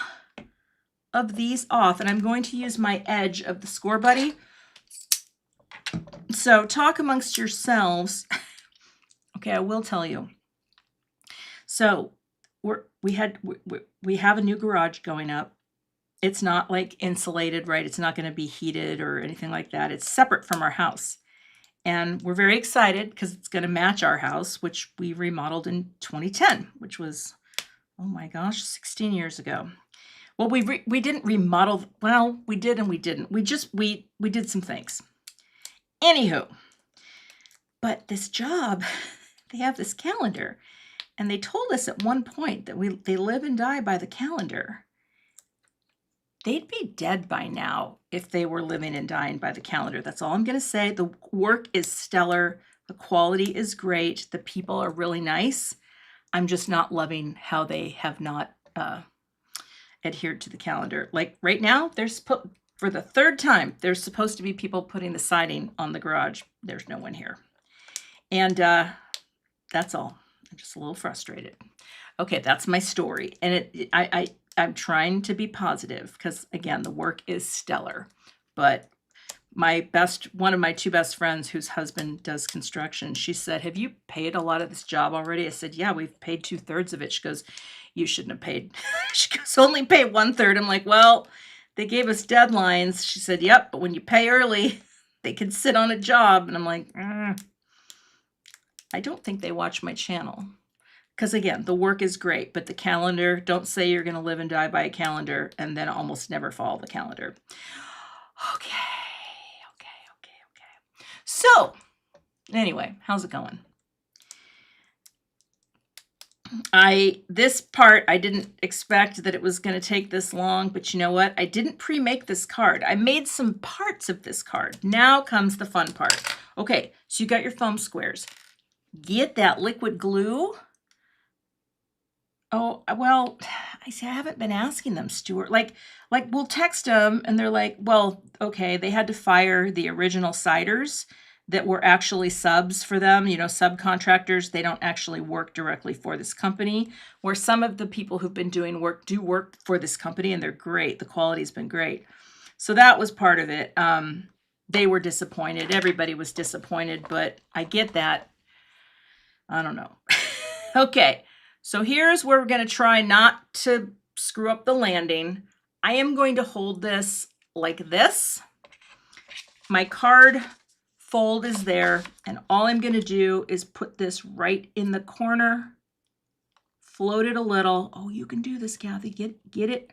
of these off, and I'm going to use my edge of the Score Buddy. So talk amongst yourselves. Okay, I will tell you. So we have a new garage going up, It's not like insulated, right? It's not going to be heated or anything like that. It's separate from our house. And we're very excited because it's going to match our house, which we remodeled in 2010, which was, oh my gosh, 16 years ago. Well, we didn't remodel. Well, we did and we didn't. We did some things. Anywho, but this job, they have this calendar, and they told us at one point that they live and die by the calendar. They'd be dead by now if they were living and dying by the calendar. That's all I'm going to say. The work is stellar. The quality is great. The people are really nice. I'm just not loving how they have not adhered to the calendar. Like right now, for the third time, there's supposed to be people putting the siding on the garage. There's no one here. And that's all. I'm just a little frustrated. Okay, that's my story. And I'm trying to be positive because, again, the work is stellar. But one of my two best friends whose husband does construction, she said, have you paid a lot of this job already? I said, yeah, we've paid 2/3 of it. She goes, you shouldn't have paid. She goes, only pay 1/3. I'm like, well, they gave us deadlines. She said, yep, but when you pay early, they can sit on a job. And I'm like, I don't think they watch my channel. Because again, the work is great, but the calendar, don't say you're going to live and die by a calendar and then almost never follow the calendar. Okay. So anyway, how's it going? This part, I didn't expect that it was going to take this long, but you know what? I didn't pre-make this card. I made some parts of this card. Now comes the fun part. Okay, so you got your foam squares. Get that liquid glue. Oh, well, I haven't been asking them, Stuart. Like we'll text them and they're like, well, okay, they had to fire the original siders that were actually subs for them, subcontractors. They don't actually work directly for this company, where some of the people who've been doing work do work for this company and they're great. The quality's been great. So that was part of it. They were disappointed. Everybody was disappointed, but I get that. I don't know. Okay. So here's where we're going to try not to screw up the landing. I am going to hold this like this. My card fold is there, and all I'm going to do is put this right in the corner, float it a little. Oh, you can do this, Cathy. Get it.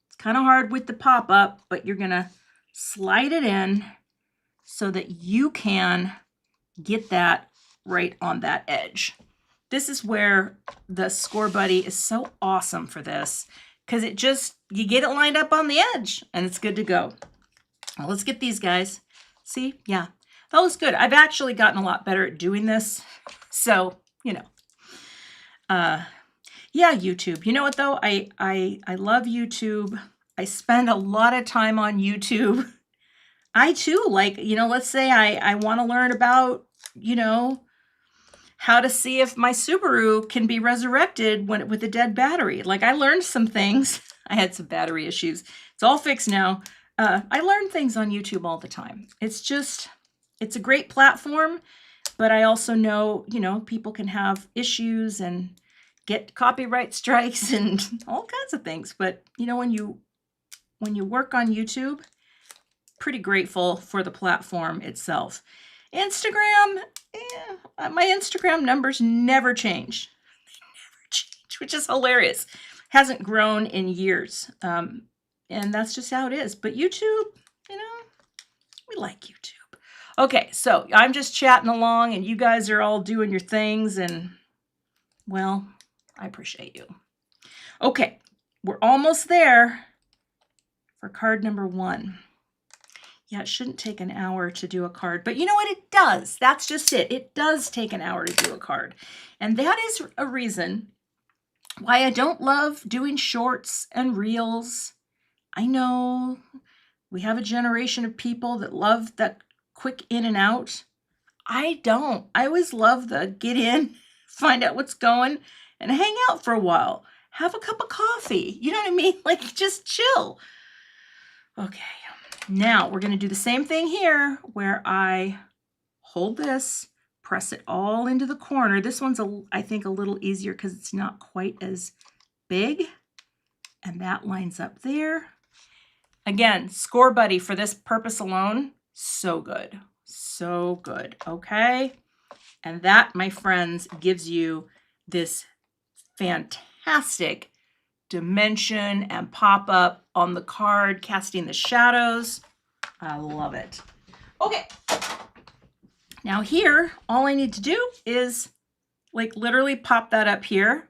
It's kind of hard with the pop-up, but you're going to slide it in so that you can get that right on that edge. This is where the Score Buddy is so awesome for this, because you get it lined up on the edge and it's good to go. Well, let's get these guys. See? Yeah, that was good. I've actually gotten a lot better at doing this. So, yeah, YouTube. You know what though? I love YouTube. I spend a lot of time on YouTube. I too, let's say I want to learn about, how to see if my Subaru can be resurrected with a dead battery. Like, I learned some things. I had some battery issues. It's all fixed now. I learn things on YouTube all the time. It's a great platform, but I also know, people can have issues and get copyright strikes and all kinds of things. But, when you work on YouTube, pretty grateful for the platform itself. Instagram, my Instagram numbers never change. They never change, which is hilarious. Hasn't grown in years. And that's just how it is. But YouTube, we like YouTube. Okay, so I'm just chatting along and you guys are all doing your things, and, well, I appreciate you. Okay, we're almost there for card number 1. Yeah, it shouldn't take an hour to do a card, but you know what? It does. That's just it. It does take an hour to do a card. And that is a reason why I don't love doing shorts and reels. I know we have a generation of people that love that quick in and out. I don't. I always love the get in, find out what's going, and hang out for a while. Have a cup of coffee. You know what I mean? Like, just chill. Okay. Now we're going to do the same thing here, where I hold this, press it all into the corner. This one's, I think, a little easier because it's not quite as big. And that lines up there. Again, Score Buddy for this purpose alone, so good. So good, okay? And that, my friends, gives you this fantastic dimension and pop-up on the card, casting the shadows. I love it. Okay, now here, all I need to do is like literally pop that up here,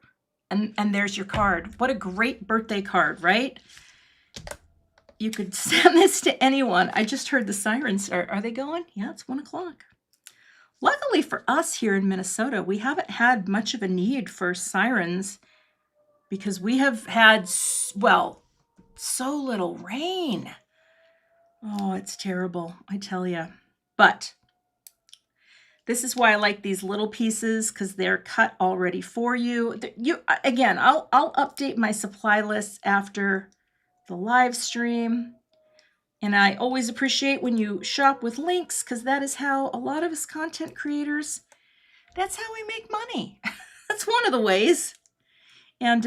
and there's your card. What a great birthday card, right? You could send this to anyone. I just heard the sirens. Are they going? Yeah, it's 1 o'clock. Luckily for us here in Minnesota, we haven't had much of a need for sirens because we have had, well, so little rain. Oh, it's terrible, I tell you. But this is why I like these little pieces, because they're cut already for you. Again, I'll update my supply list after the live stream. And I always appreciate when you shop with links, because that is how a lot of us content creators, that's how we make money. That's one of the ways. And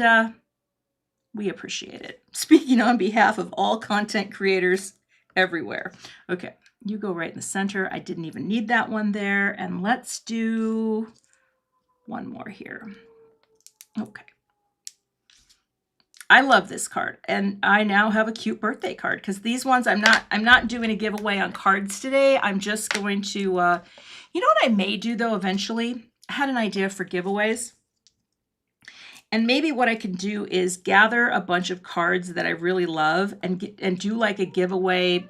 we appreciate it. Speaking on behalf of all content creators everywhere. Okay, you go right in the center. I didn't even need that one there. And let's do one more here. Okay. I love this card, and I now have a cute birthday card, because these ones I'm not doing a giveaway on cards today. I'm just going to, you know what I may do though eventually? I had an idea for giveaways. And maybe what I can do is gather a bunch of cards that I really love and do like a giveaway.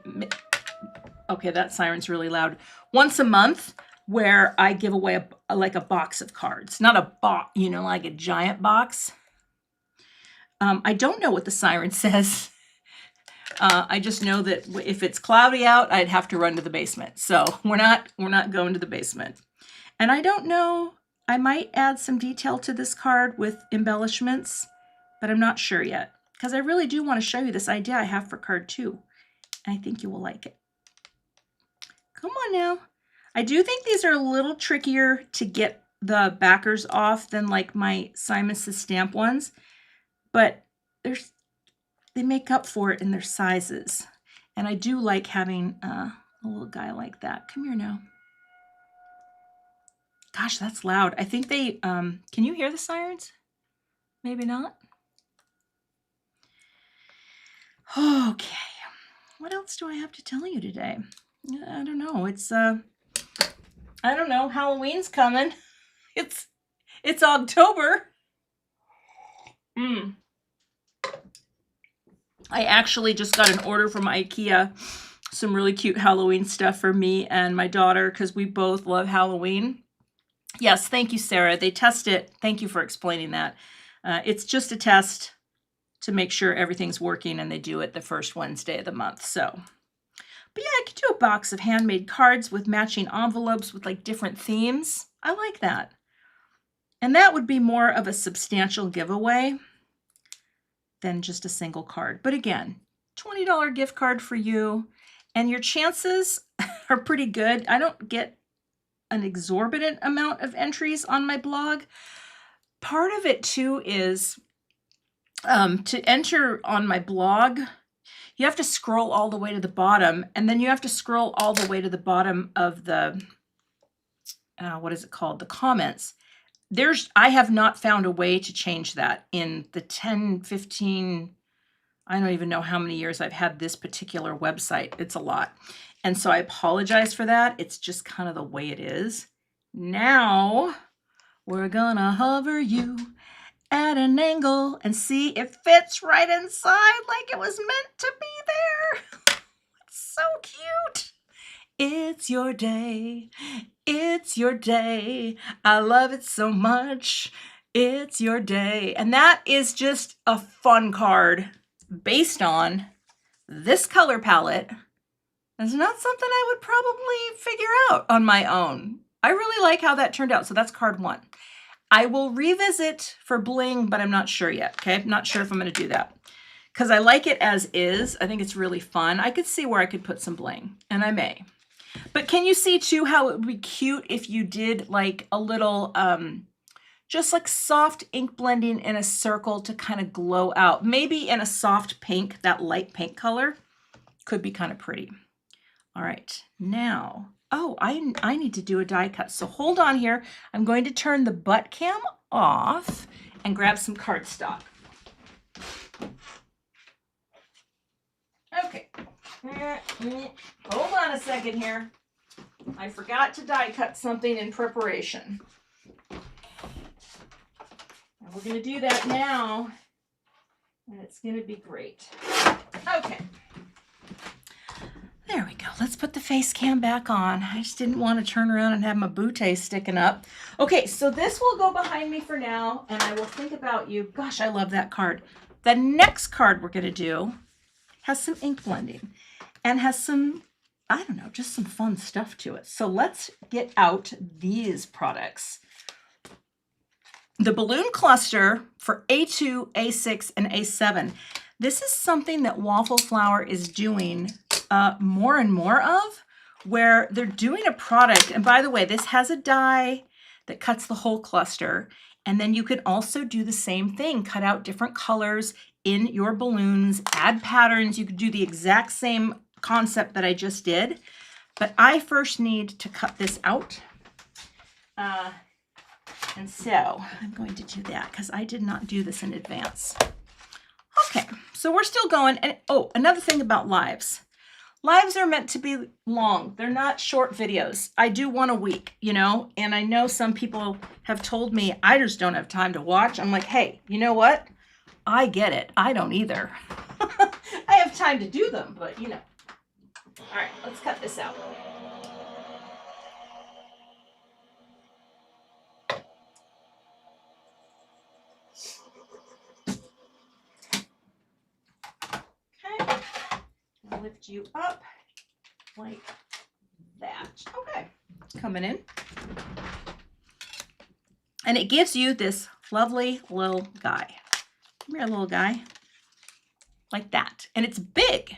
Okay, that siren's really loud. Once a month, where I give away like a box of cards. Not a box, you know, like a giant box. I don't know what the siren says. I just know that if it's cloudy out, I'd have to run to the basement. So we're not going to the basement. And I don't know, I might add some detail to this card with embellishments, but I'm not sure yet, because I really do want to show you this idea I have for card 2. And I think you will like it. Come on now. I do think these are a little trickier to get the backers off than like my Simon Says stamp ones, but they make up for it in their sizes. And I do like having a little guy like that. Come here now. Gosh, that's loud. I think they, can you hear the sirens? Maybe not. Okay. What else do I have to tell you today? I don't know. It's, I don't know. Halloween's coming. It's October. I actually just got an order from IKEA. Some really cute Halloween stuff for me and my daughter, because we both love Halloween. Yes, thank you, Sarah. They test it. Thank you for explaining that. It's just a test to make sure everything's working, and they do it the first Wednesday of the month. So, but yeah, I could do a box of handmade cards with matching envelopes with like different themes. I like that. And that would be more of a substantial giveaway than just a single card. But again, $20 gift card for you, and your chances are pretty good. I don't get an exorbitant amount of entries on my blog. Part of it too is to enter on my blog, you have to scroll all the way to the bottom, and then you have to scroll all the way to the bottom of the, what is it called? The comments. I have not found a way to change that in the 10, 15, I don't even know how many years I've had this particular website. It's a lot. And so I apologize for that. It's just kind of the way it is. Now we're gonna hover you at an angle and see if it fits right inside like it was meant to be there. It's so cute. It's your day. It's your day. I love it so much. It's your day. And that is just a fun card based on this color palette. It's not something I would probably figure out on my own. I really like how that turned out. So that's card 1. I will revisit for bling, but I'm not sure yet. Okay, I'm not sure if I'm going to do that, because I like it as is. I think it's really fun. I could see where I could put some bling, and I may. But can you see too how it would be cute if you did like a little, just like soft ink blending in a circle to kind of glow out, maybe in a soft pink, that light pink color. Could be kind of pretty. All right, now, oh, I need to do a die cut. So hold on here. I'm going to turn the butt cam off and grab some cardstock. Okay. Hold on a second here. I forgot to die cut something in preparation. And we're going to do that now, and it's going to be great. Okay. There we go. Let's put the face cam back on. I just didn't want to turn around and have my bootay sticking up. Okay, so this will go behind me for now, and I will think about you. Gosh, I love that card. The next card we're going to do has some ink blending and has some, I don't know, just some fun stuff to it. So let's get out these products. The balloon cluster for A2, A6, and A7. This is something that Waffle Flower is doing more and more of, where they're doing a product. And by the way, this has a die that cuts the whole cluster. And then you can also do the same thing, cut out different colors in your balloons, add patterns. You could do the exact same concept that I just did, but I first need to cut this out. And so I'm going to do that because I did not do this in advance. Okay, so we're still going. And oh, another thing about lives. Lives are meant to be long. They're not short videos. I do one a week, you know, and I know some people have told me I just don't have time to watch. I'm like, hey, you know what? I get it. I don't either. I have time to do them, but you know. All right, let's cut this out. Okay, I'll lift you up like that. Okay, coming in. And it gives you this lovely little guy. Come here, little guy. Like that. And it's big.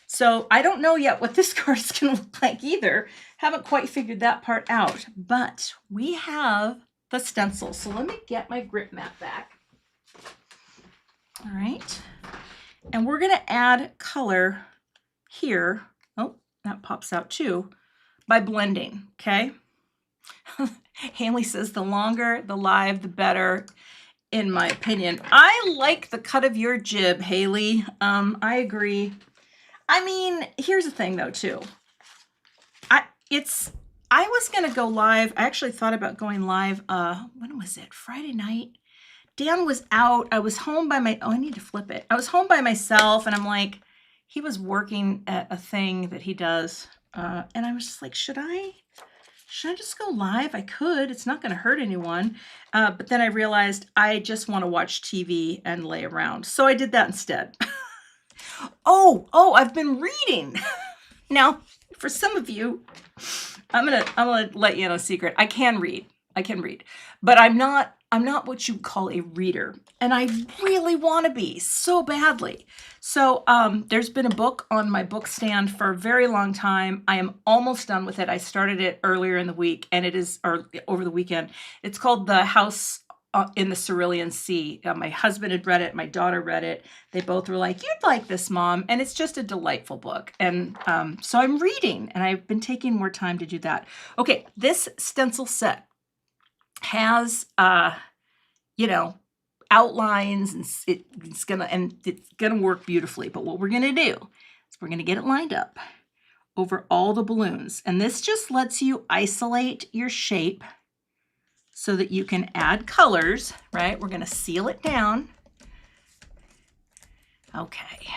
So I don't know yet what this card is going to look like either. Haven't quite figured that part out. But we have the stencil. So let me get my grip mat back. All right. And we're going to add color here. Oh, that pops out too. By blending. Okay. Haley says the longer the live, the better. In my opinion, I like the cut of your jib, Haley. I agree. I mean, here's the thing though, too. I was gonna go live. I actually thought about going live. When was it? Friday night. Dan was out. I was home by my. Oh, I need to flip it. I was home by myself, and I'm like, he was working at a thing that he does, and I was just like, should I just go live? I could. It's not going to hurt anyone. But then I realized I just want to watch TV and lay around. So I did that instead. Oh, I've been reading. Now, for some of you, I'm gonna let you in a secret. I can read. But I'm not what you call a reader. And I really want to be so badly. So there's been a book on my book stand for a very long time. I am almost done with it. I started it earlier in the week, and it is, or over the weekend. It's called The House in the Cerulean Sea. My husband had read it. My daughter read it. They both were like, you'd like this, Mom. And it's just a delightful book. And so I'm reading, and I've been taking more time to do that. Okay, this stencil set has, you know, outlines, and it's gonna work beautifully. But what we're gonna do is we're gonna get it lined up over all the balloons, and this just lets you isolate your shape so that you can add colors. Right? We're gonna seal it down. Okay.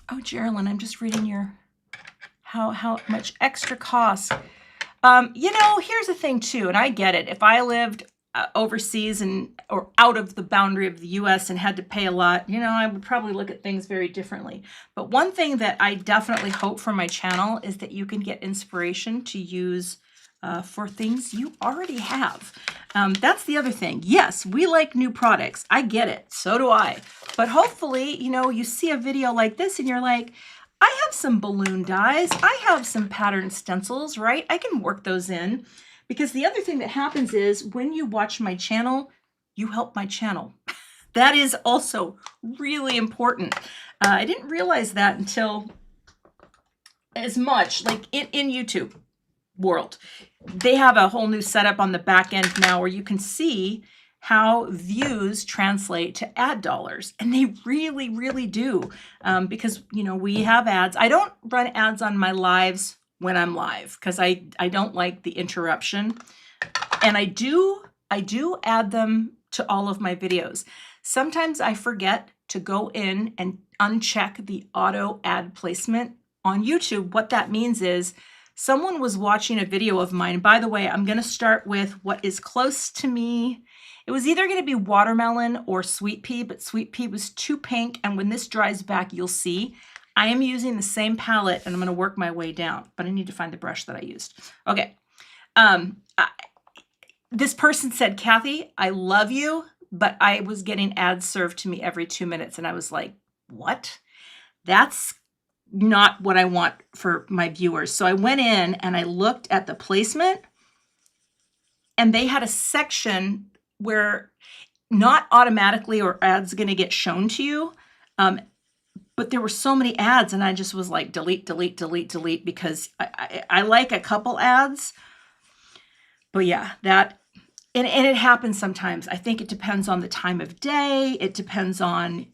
Oh, Geraldine, I'm just reading your how much extra cost. You know, here's the thing too, and I get it. If I lived overseas or out of the boundary of the US and had to pay a lot, you know, I would probably look at things very differently. But one thing that I definitely hope for my channel is that you can get inspiration to use for things you already have. That's the other thing. Yes, we like new products. I get it. So do I. But hopefully, you know, you see a video like this and you're like, I have some balloon dies. I have some pattern stencils, right? I can work those in. Because the other thing that happens is when you watch my channel, you help my channel. That is also really important. I didn't realize that until as much, like in YouTube world. They have a whole new setup on the back end now where you can see how views translate to ad dollars. And they really, really do. Because, you know, we have ads. I don't run ads on my lives when I'm live because I don't like the interruption. And I do add them to all of my videos. Sometimes I forget to go in and uncheck the auto ad placement on YouTube. What that means is someone was watching a video of mine. By the way, I'm going to start with what is close to me. It was either going to be watermelon or sweet pea, but sweet pea was too pink. And when this dries back, you'll see I am using the same palette and I'm going to work my way down, but I need to find the brush that I used. Okay. This person said, Cathy, I love you, but I was getting ads served to me every 2 minutes. And I was like, what? That's not what I want for my viewers. So I went in and I looked at the placement, and they had a section where not automatically or ads going to get shown to you. But there were so many ads and I just was like, delete, delete, delete, delete, because I like a couple ads. But yeah, that, and it happens sometimes. I think it depends on the time of day. It depends on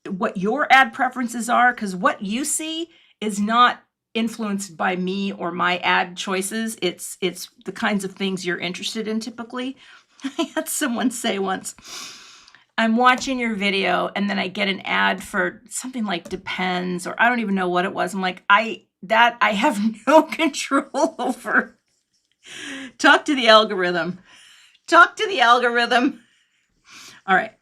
what your ad preferences are, because what you see is not influenced by me or my ad choices. It's the kinds of things you're interested in typically. I had someone say once, I'm watching your video and then I get an ad for something like Depends, or I don't even know what it was. I'm like, I have no control over. Talk to the algorithm. Talk to the algorithm. All right.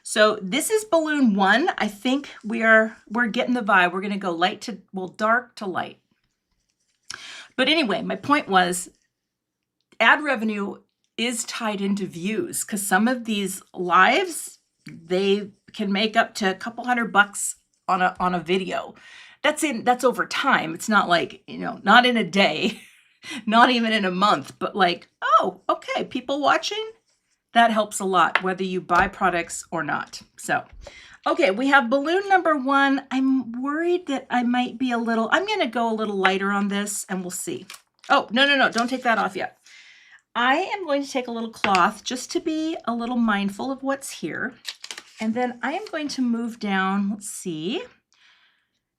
So this is balloon 1. I think we're getting the vibe. We're going to go light to, well, dark to light. But anyway, my point was ad revenue is tied into views, because some of these lives, they can make up to a couple $100 on a video. That's over time. It's not like, you know, not in a day, not even in a month, but like, oh, okay, people watching. That helps a lot, whether you buy products or not. So, okay, we have balloon number 1. I'm worried that I might be I'm going to go a little lighter on this and we'll see. Oh, no, don't take that off yet. I am going to take a little cloth just to be a little mindful of what's here. And then I am going to move down. Let's see.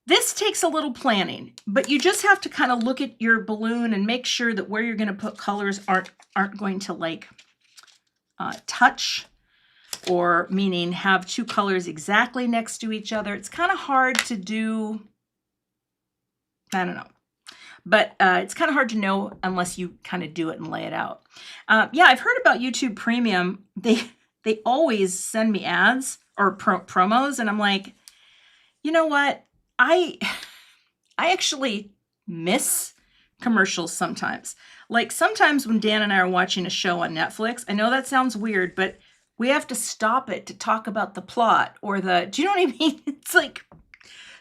This takes a little planning, but you just have to kind of look at your balloon and make sure that where you're going to put colors aren't going to like touch, or meaning have 2 colors exactly next to each other. It's kind of hard to do. I don't know. But it's kind of hard to know unless you kind of do it and lay it out. Yeah, I've heard about YouTube Premium. They always send me ads or promos, and I'm like, you know what? I actually miss commercials sometimes. Like sometimes when Dan and I are watching a show on Netflix, I know that sounds weird, but we have to stop it to talk about the plot or do you know what I mean? It's like,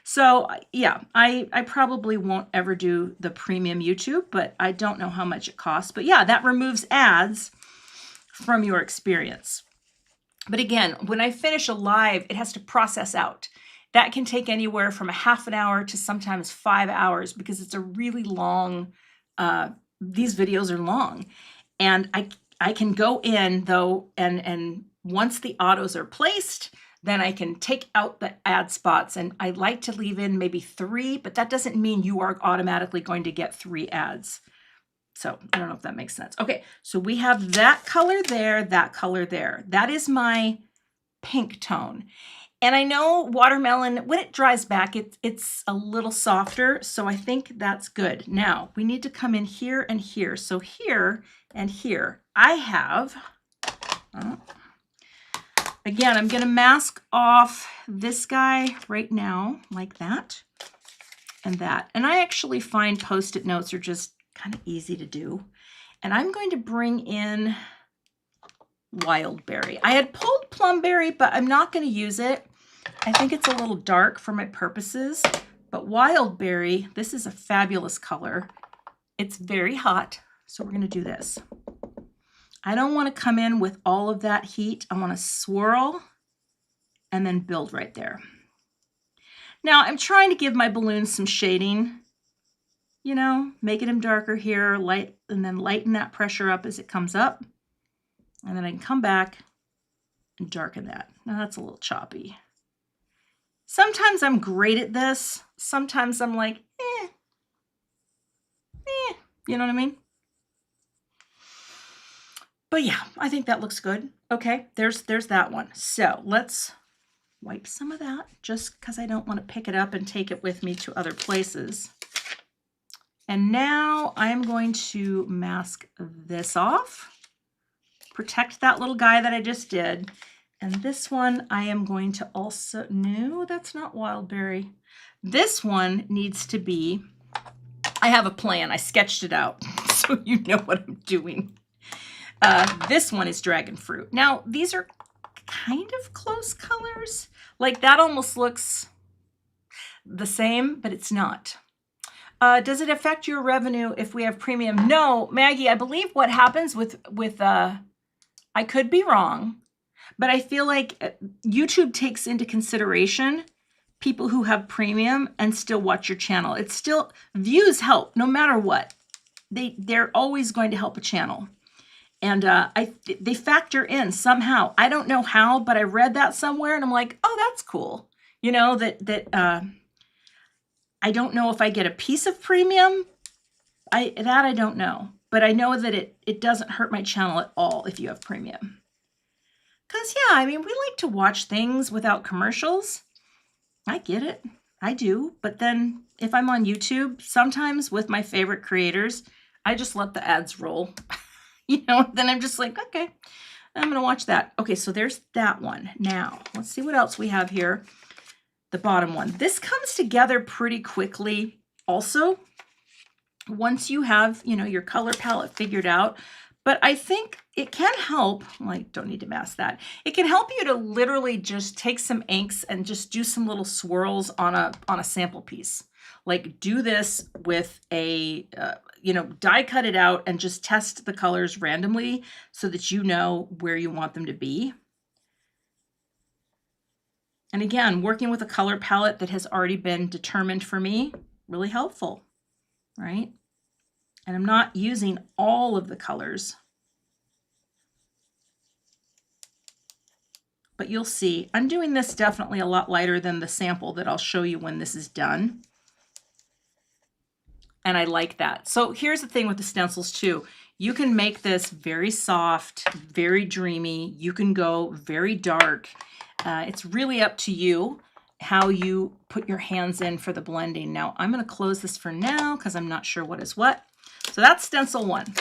so yeah, I probably won't ever do the premium YouTube, but I don't know how much it costs. But yeah, that removes ads from your experience. But again, when I finish a live, it has to process out. That can take anywhere from a half an hour to sometimes 5 hours, because it's a really long, these videos are long. And I can go in though, and once the autos are placed, then I can take out the ad spots, and I like to leave in maybe 3, but that doesn't mean you are automatically going to get 3 ads. So I don't know if that makes sense. Okay, so we have that color there, that color there. That is my pink tone. And I know watermelon, when it dries back, it's a little softer, so I think that's good. Now, we need to come in here and here. So here and here, I have, again, I'm going to mask off this guy right now, like that and that. And I actually find Post-it notes are just kind of easy to do. And I'm going to bring in Wildberry. I had pulled Plumberry, but I'm not going to use it. I think it's a little dark for my purposes, but Wildberry, this is a fabulous color. It's very hot, so we're going to do this. I don't want to come in with all of that heat. I want to swirl and then build right there. Now I'm trying to give my balloons some shading, you know, making them darker here, light, and then lighten that pressure up as it comes up. And then I can come back and darken that. Now that's a little choppy. Sometimes I'm great at this. Sometimes I'm like, you know what I mean? But yeah, I think that looks good. Okay, there's that one. So let's wipe some of that just because I don't want to pick it up and take it with me to other places. And now I'm going to mask this off, protect that little guy that I just did. And this one I am going to also, no, that's not Wildberry. This one needs to be, I have a plan. I sketched it out so you know what I'm doing. This one is Dragon Fruit. Now, these are kind of close colors. Like that almost looks the same, but it's not. Does it affect your revenue if we have premium? No, Maggie, I believe what happens with I could be wrong, but I feel like YouTube takes into consideration people who have premium and still watch your channel. It's still, views help no matter what. They're always going to help a channel. And they factor in somehow. I don't know how, but I read that somewhere and I'm like, oh, that's cool. You know, that I don't know if I get a piece of premium. I don't know. But I know that it doesn't hurt my channel at all if you have premium. Because, yeah, I mean, we like to watch things without commercials. I get it. I do. But then if I'm on YouTube, sometimes with my favorite creators, I just let the ads roll. You know, then I'm just like, okay, I'm going to watch that. Okay, so there's that one. Now, let's see what else we have here. The bottom one. This comes together pretty quickly also once you have, you know, your color palette figured out. But I think it can help, well, I don't need to mask that. It can help you to literally just take some inks and just do some little swirls on a sample piece. Like do this with a, you know, die cut it out and just test the colors randomly so that you know where you want them to be. And again, working with a color palette that has already been determined for me, really helpful, right? And I'm not using all of the colors. But you'll see, I'm doing this definitely a lot lighter than the sample that I'll show you when this is done. And I like that. So here's the thing with the stencils too. You can make this very soft, very dreamy. You can go very dark. It's really up to you how you put your hands in for the blending. Now I'm going to close this for now because I'm not sure what is what. So that's stencil 1.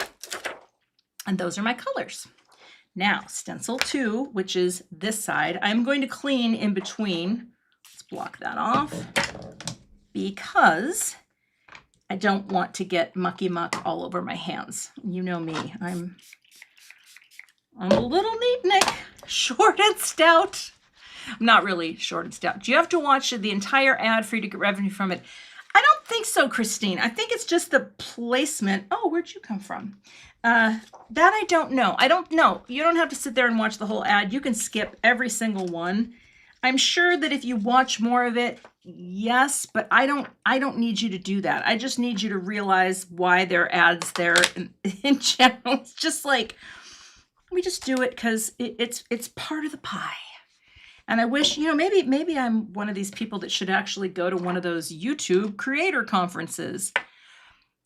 And those are my colors. Now stencil 2, which is this side, I'm going to clean in between. Let's block that off because I don't want to get mucky muck all over my hands. You know me, I'm a little neat Nick, short and stout. I'm not really short and stout. Do you have to watch the entire ad for you to get revenue from it? I don't think so, Christine. I think it's just the placement. Oh, where'd you come from? That I don't know. I don't know. You don't have to sit there and watch the whole ad. You can skip every single one. I'm sure that if you watch more of it, yes, but I don't need you to do that. I just need you to realize why there are ads there in general. It's just like, we just do it because it's part of the pie. And I wish, you know, maybe I'm one of these people that should actually go to one of those YouTube creator conferences.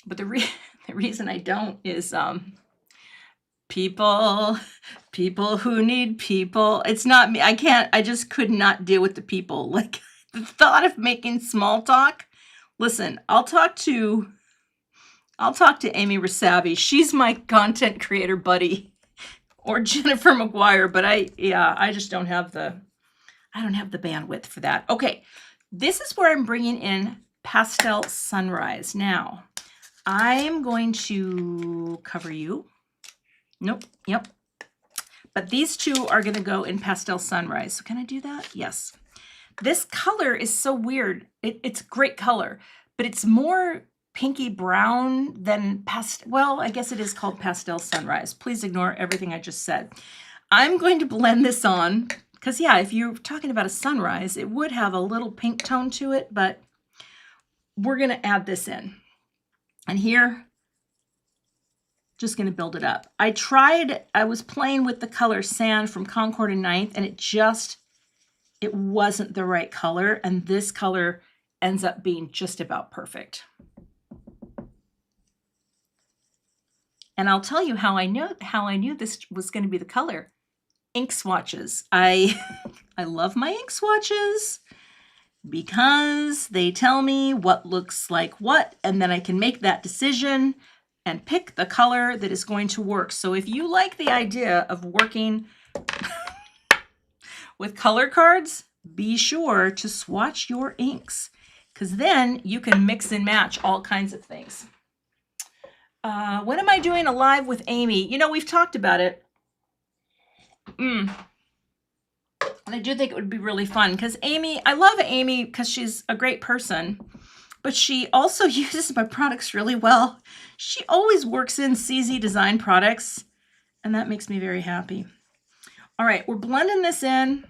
But the reason I don't is people who need people. It's not me. I just could not deal with the people. Like the thought of making small talk. Listen, I'll talk to Amy Rasavi. She's my content creator buddy, or Jennifer McGuire, but I just don't have the bandwidth for that. Okay, this is where I'm bringing in Pastel Sunrise. Now, I'm going to cover you. Nope, yep. But these two are gonna go in Pastel Sunrise. So can I do that? Yes. This color is so weird. It's a great color, but it's more pinky brown than pastel. Well, I guess it is called Pastel Sunrise. Please ignore everything I just said. I'm going to blend this on Because yeah, if you're talking about a sunrise, it would have a little pink tone to it, but we're going to add this in. And here, just going to build it up. I was playing with the color Sand from Concord and Ninth, and it wasn't the right color. And this color ends up being just about perfect. And I'll tell you how I knew this was going to be the color. Ink swatches. I love my ink swatches because they tell me what looks like what, and then I can make that decision and pick the color that is going to work. So if you like the idea of working with color cards, be sure to swatch your inks, because then you can mix and match all kinds of things. When am I doing a live with Amy? You know, we've talked about it. And I do think it would be really fun because I love Amy because she's a great person, but she also uses my products really well. She always works in CZ Design products, and that makes me very happy. All right, we're blending this in.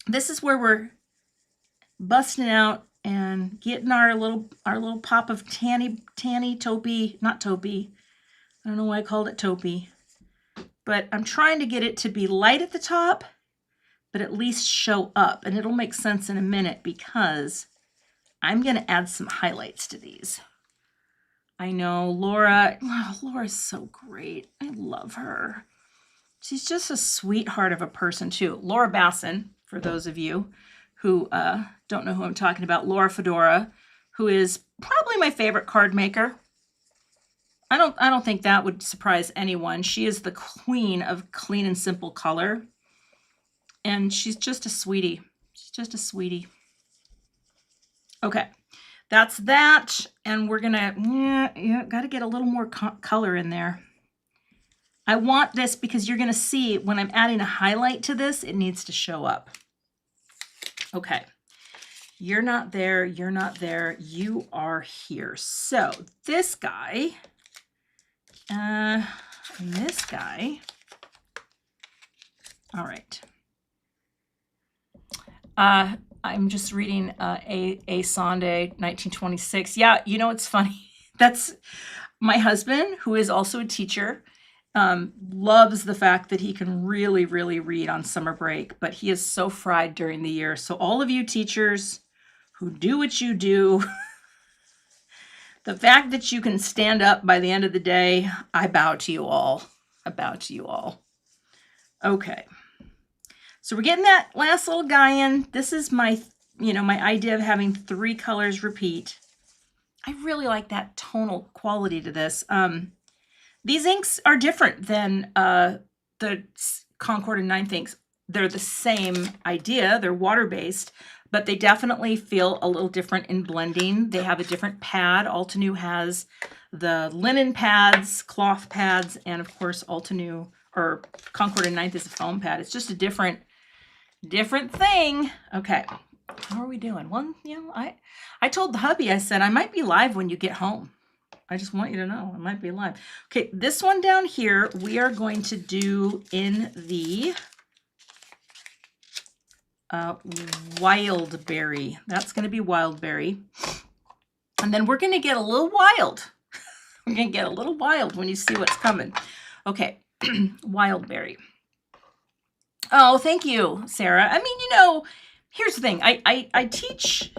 This is where we're busting out and getting our little pop of tanny taupey, not taupey. I don't know why I called it taupey, but I'm trying to get it to be light at the top, but at least show up. And it'll make sense in a minute because I'm going to add some highlights to these. I know Laura's so great. I love her. She's just a sweetheart of a person too. Laura Basson, for those of you who don't know who I'm talking about, Laura Fedora, who is probably my favorite card maker. I don't think that would surprise anyone. She is the queen of clean and simple color. And she's just a sweetie. She's just a sweetie. Okay, that's that. And we're gonna, got to get a little more color in there. I want this because you're gonna see when I'm adding a highlight to this, it needs to show up. Okay, you're not there, you're not there, you are here. So this guy, and this guy, all right. I'm just reading A. Sonde, 1926. Yeah, you know, it's funny. That's my husband, who is also a teacher, loves the fact that he can really, really read on summer break, but he is so fried during the year. So all of you teachers who do what you do, the fact that you can stand up by the end of the day, I bow to you all. I bow to you all. Okay. So we're getting that last little guy in. This is my, my idea of having 3 colors repeat. I really like that tonal quality to this. These inks are different than the Concord and Ninth inks. They're the same idea. They're water-based, but they definitely feel a little different in blending. They have a different pad. Altenew has the linen pads, cloth pads, and of course Altenew or Concord and Ninth is a foam pad. It's just a different thing. Okay, how are we doing? Well, I told the hubby, I said, I might be live when you get home. I just want you to know I might be live. Okay, this one down here, we are going to do in the wild berry. That's going to be wild berry. And then we're going to get a little wild. We're going to get a little wild when you see what's coming. Okay, wild berry. Oh, thank you, Sarah. I mean, here's the thing. I teach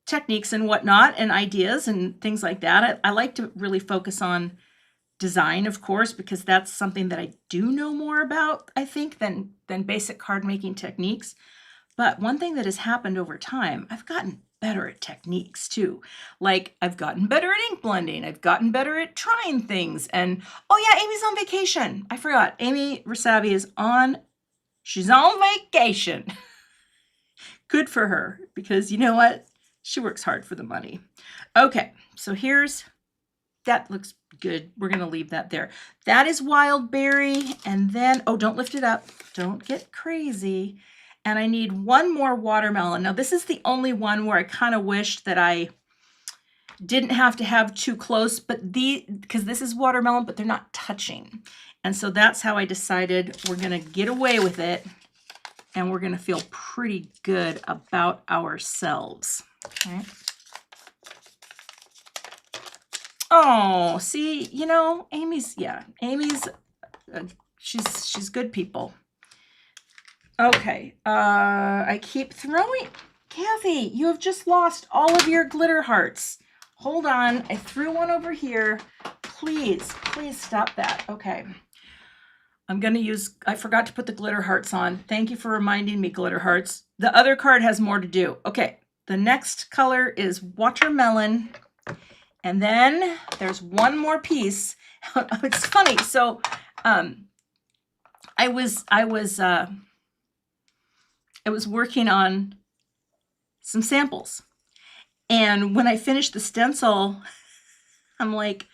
techniques and whatnot and ideas and things like that. I like to really focus on design, of course, because that's something that I do know more about, I think, than basic card making techniques. But one thing that has happened over time, I've gotten better at techniques too. Like I've gotten better at ink blending. I've gotten better at trying things. And oh yeah, Amy's on vacation. I forgot. Amy Rasavi is she's on vacation. Good for her, because you know what? She works hard for the money. Okay, so that looks good. We're going to leave that there. That is wild berry. And then, oh, don't lift it up. Don't get crazy. And I need one more watermelon. Now, this is the only one where I kind of wish that I didn't have to have too close, but because this is watermelon, but they're not touching. And so that's how I decided we're going to get away with it and we're going to feel pretty good about ourselves. Okay. Oh, see, you know, Amy's, she's good people. Okay, I keep throwing, Cathy, you have just lost all of your glitter hearts. Hold on, I threw one over here. Please stop that. Okay. I'm going to use, I forgot to put the glitter hearts on. Thank you for reminding me, glitter hearts. The other card has more to do. Okay, the next color is watermelon. And then there's one more piece. It's funny. So I was working on some samples. And when I finished the stencil, I'm like,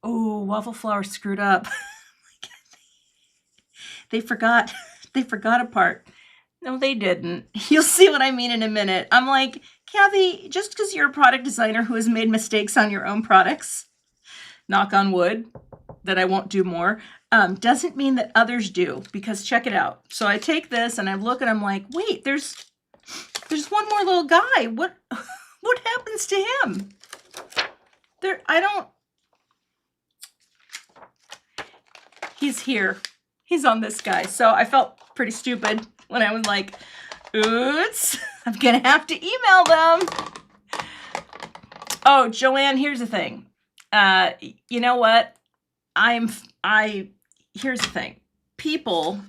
oh, waffle flour screwed up. They forgot a part. No, they didn't. You'll see what I mean in a minute. I'm like, Cathy, just because you're a product designer who has made mistakes on your own products, knock on wood, that I won't do more, doesn't mean that others do, because check it out. So I take this and I look and I'm like, wait, there's one more little guy. What happens to him? He's here. He's on this guy. So I felt pretty stupid when I was like, oops, I'm going to have to email them. Oh, Joanne, here's the thing. You know what? Here's the thing. People,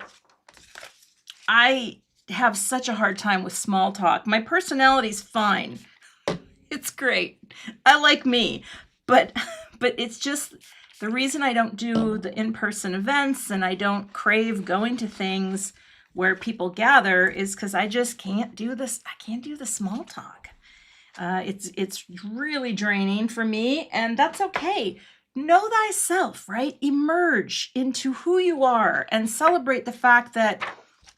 I have such a hard time with small talk. My personality's fine. It's great. I like me. But it's just the reason I don't do the in-person events and I don't crave going to things where people gather is because I just can't do this. I can't do the small talk. It's really draining for me, and that's okay. Know thyself, right? Emerge into who you are and celebrate the fact that,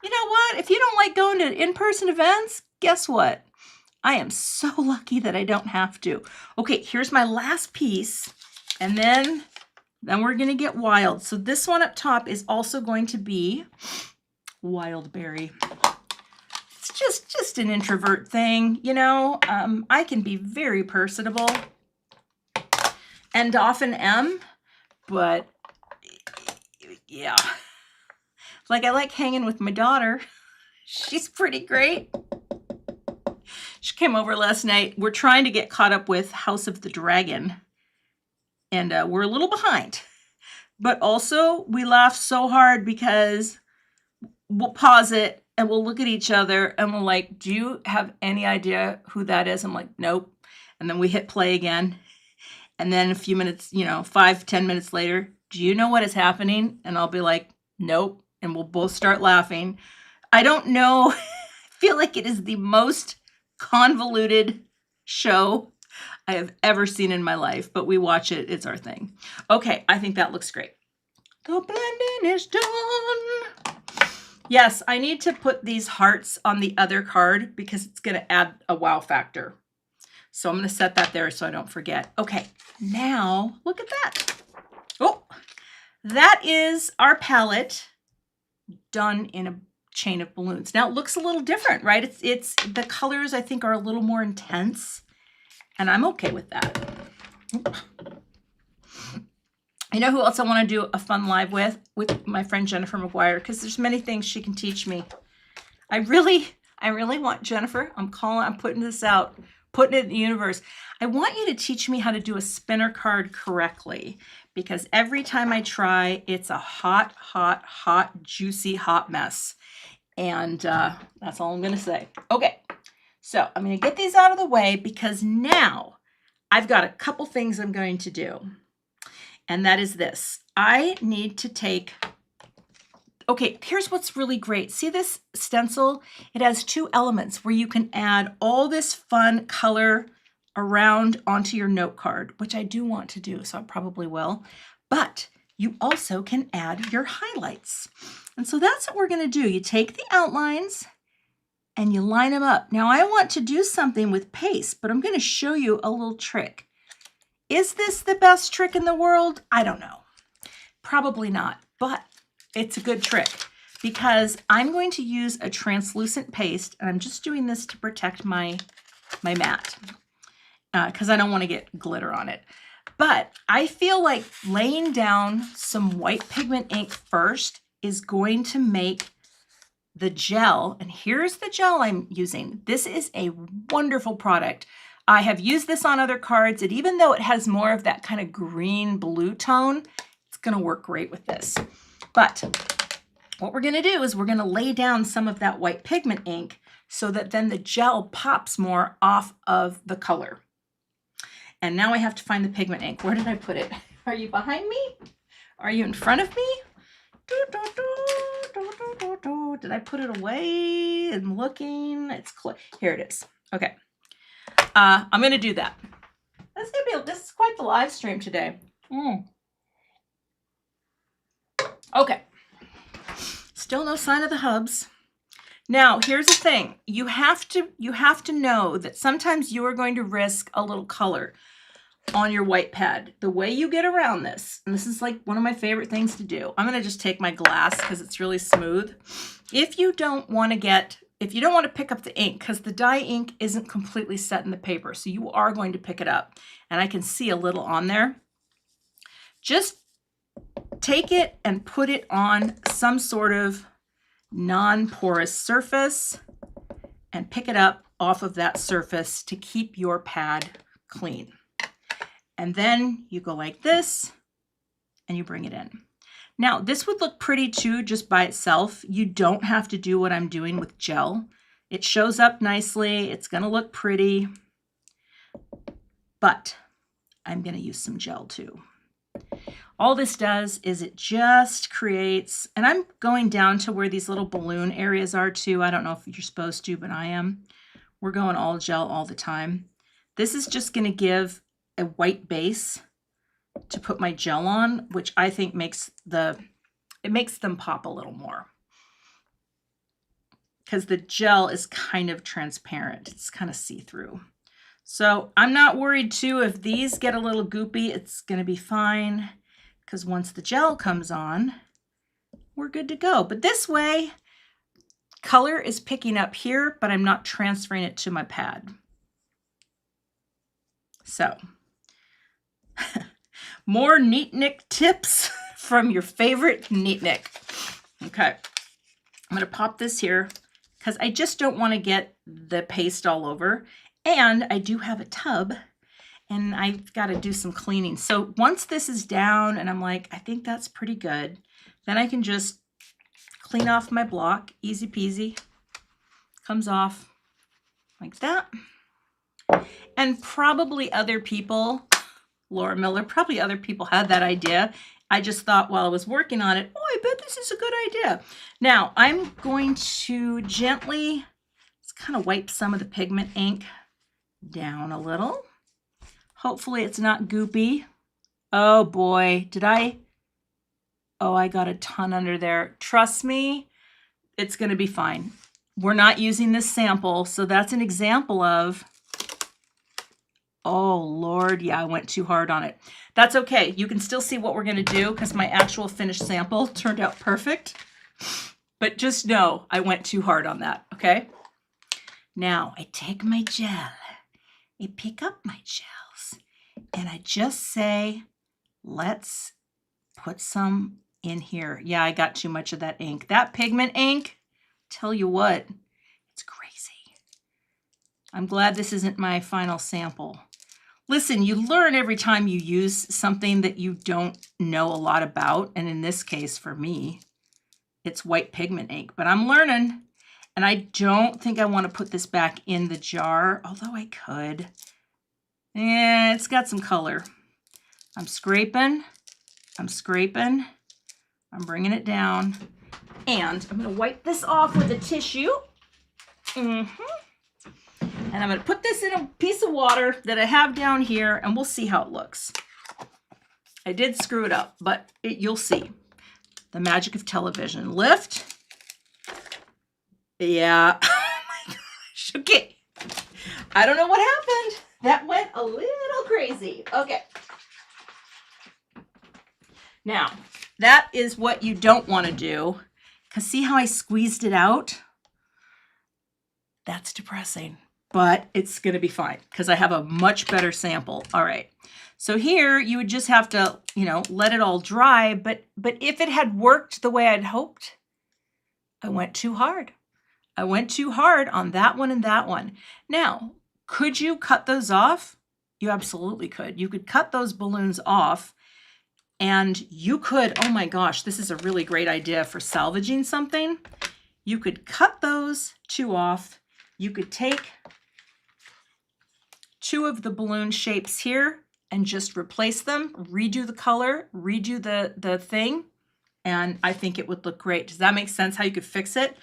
you know what? If you don't like going to in-person events, guess what? I am so lucky that I don't have to. Okay, here's my last piece, and then we're going to get wild. So this one up top is also going to be wild berry. It's just an introvert thing, you know. I can be very personable and often am, but yeah. Like I like hanging with my daughter. She's pretty great. She came over last night. We're trying to get caught up with House of the Dragon, and we're a little behind. But also, we laugh so hard because we'll pause it and we'll look at each other and we're like, do you have any idea who that is? I'm like, nope. And then we hit play again. And then a few minutes, 5-10 minutes later, do you know what is happening? And I'll be like, nope. And we'll both start laughing. I don't know. I feel like it is the most convoluted show I have ever seen in my life, but we watch it. It's our thing. Okay, I think that looks great. The blending is done. Yes, I need to put these hearts on the other card because it's going to add a wow factor. So I'm going to set that there so I don't forget. Okay, now look at that. Oh, that is our palette done in a chain of balloons. Now it looks a little different, right? It's the colors I think are a little more intense, and I'm okay with that. You know who else I want to do a fun live with my friend Jennifer McGuire, because there's many things she can teach me. I really want Jennifer. I'm putting this out, putting it in the universe. I want you to teach me how to do a spinner card correctly, because every time I try, it's a hot, juicy, hot mess. And that's all I'm going to say. Okay, so I'm going to get these out of the way because now I've got a couple things I'm going to do. And that is this. I need to take, okay, here's what's really great. See this stencil? It has two elements where you can add all this fun color around onto your note card, which I do want to do, so I probably will. But you also can add your highlights. And so that's what we're going to do. You take the outlines and you line them up. Now I want to do something with paste, but I'm going to show you a little trick. Is this the best trick in the world? I don't know. Probably not, but it's a good trick. because I'm going to use a translucent paste, and I'm just doing this to protect my mat because I don't want to get glitter on it. But I feel like laying down some white pigment ink first is going to make the gel, and here's the gel I'm using. This is a wonderful product. I have used this on other cards, and even though it has more of that kind of green blue tone, it's gonna work great with this. But what we're gonna do is we're gonna lay down some of that white pigment ink so that then the gel pops more off of the color. And now I have to find the pigment ink. Where did I put it? Are you behind me? Are you in front of me? Did I put it away? I'm looking. Here it is. Okay. I'm going to do that. This is quite the live stream today. Okay. Still no sign of the hubs. Now, here's the thing. You have to know that sometimes you are going to risk a little color on your white pad. The way you get around this, and this is like one of my favorite things to do. I'm going to just take my glass because it's really smooth. If you don't want to pick up the ink, because the dye ink isn't completely set in the paper, so you are going to pick it up, and I can see a little on there. Just take it and put it on some sort of non-porous surface and pick it up off of that surface to keep your pad clean. And then you go like this and you bring it in. Now, this would look pretty too just by itself. You don't have to do what I'm doing with gel. It shows up nicely. It's going to look pretty. But I'm going to use some gel too. All this does is it just creates, and I'm going down to where these little balloon areas are too. I don't know if you're supposed to, but I am. We're going all gel all the time. This is just going to give a white base to put my gel on, which I think makes them pop a little more. Because the gel is kind of transparent. It's kind of see-through. So I'm not worried too if these get a little goopy, it's going to be fine. Because once the gel comes on, we're good to go. But this way, color is picking up here, but I'm not transferring it to my pad. So, more Neatnik tips from your favorite Neatnik. Okay, I'm going to pop this here because I just don't want to get the paste all over. And I do have a tub. And I've got to do some cleaning. So once this is down and I'm like, I think that's pretty good, then I can just clean off my block. Easy peasy. Comes off like that. And probably other people, Laura Miller, probably other people had that idea. I just thought while I was working on it, oh, I bet this is a good idea. Now I'm going to gently just kind of wipe some of the pigment ink down a little. Hopefully it's not goopy. Oh boy, I got a ton under there. Trust me, it's going to be fine. We're not using this sample, so that's an example of, oh Lord, yeah, I went too hard on it. That's okay. You can still see what we're going to do because my actual finished sample turned out perfect. But just know I went too hard on that, okay? Now I take my gel. I pick up my gels and I just say, let's put some in here. Yeah, I got too much of that ink. That pigment ink, tell you what, it's crazy. I'm glad this isn't my final sample. Listen, you learn every time you use something that you don't know a lot about. And in this case, for me, it's white pigment ink, but I'm learning. And I don't think I want to put this back in the jar, although I could. Yeah, it's got some color. I'm scraping. I'm bringing it down. And I'm going to wipe this off with a tissue. And I'm going to put this in a piece of water that I have down here, and we'll see how it looks. I did screw it up, but you'll see. The magic of television. Lift. Yeah. Oh my gosh. Okay. I don't know what happened. That went a little crazy. Okay. Now, that is what you don't want to do Because see how I squeezed it out? That's depressing, but it's going to be fine because I have a much better sample. All right. So here you would just have to, let it all dry. But if it had worked the way I'd hoped, I went too hard. I went too hard on that one and that one. Now, could you cut those off? You absolutely could. You could cut those balloons off and you could, oh my gosh, this is a really great idea for salvaging something. You could cut those two off. You could take two of the balloon shapes here and just replace them, redo the color, redo the thing, and I think it would look great. Does that make sense how you could fix it?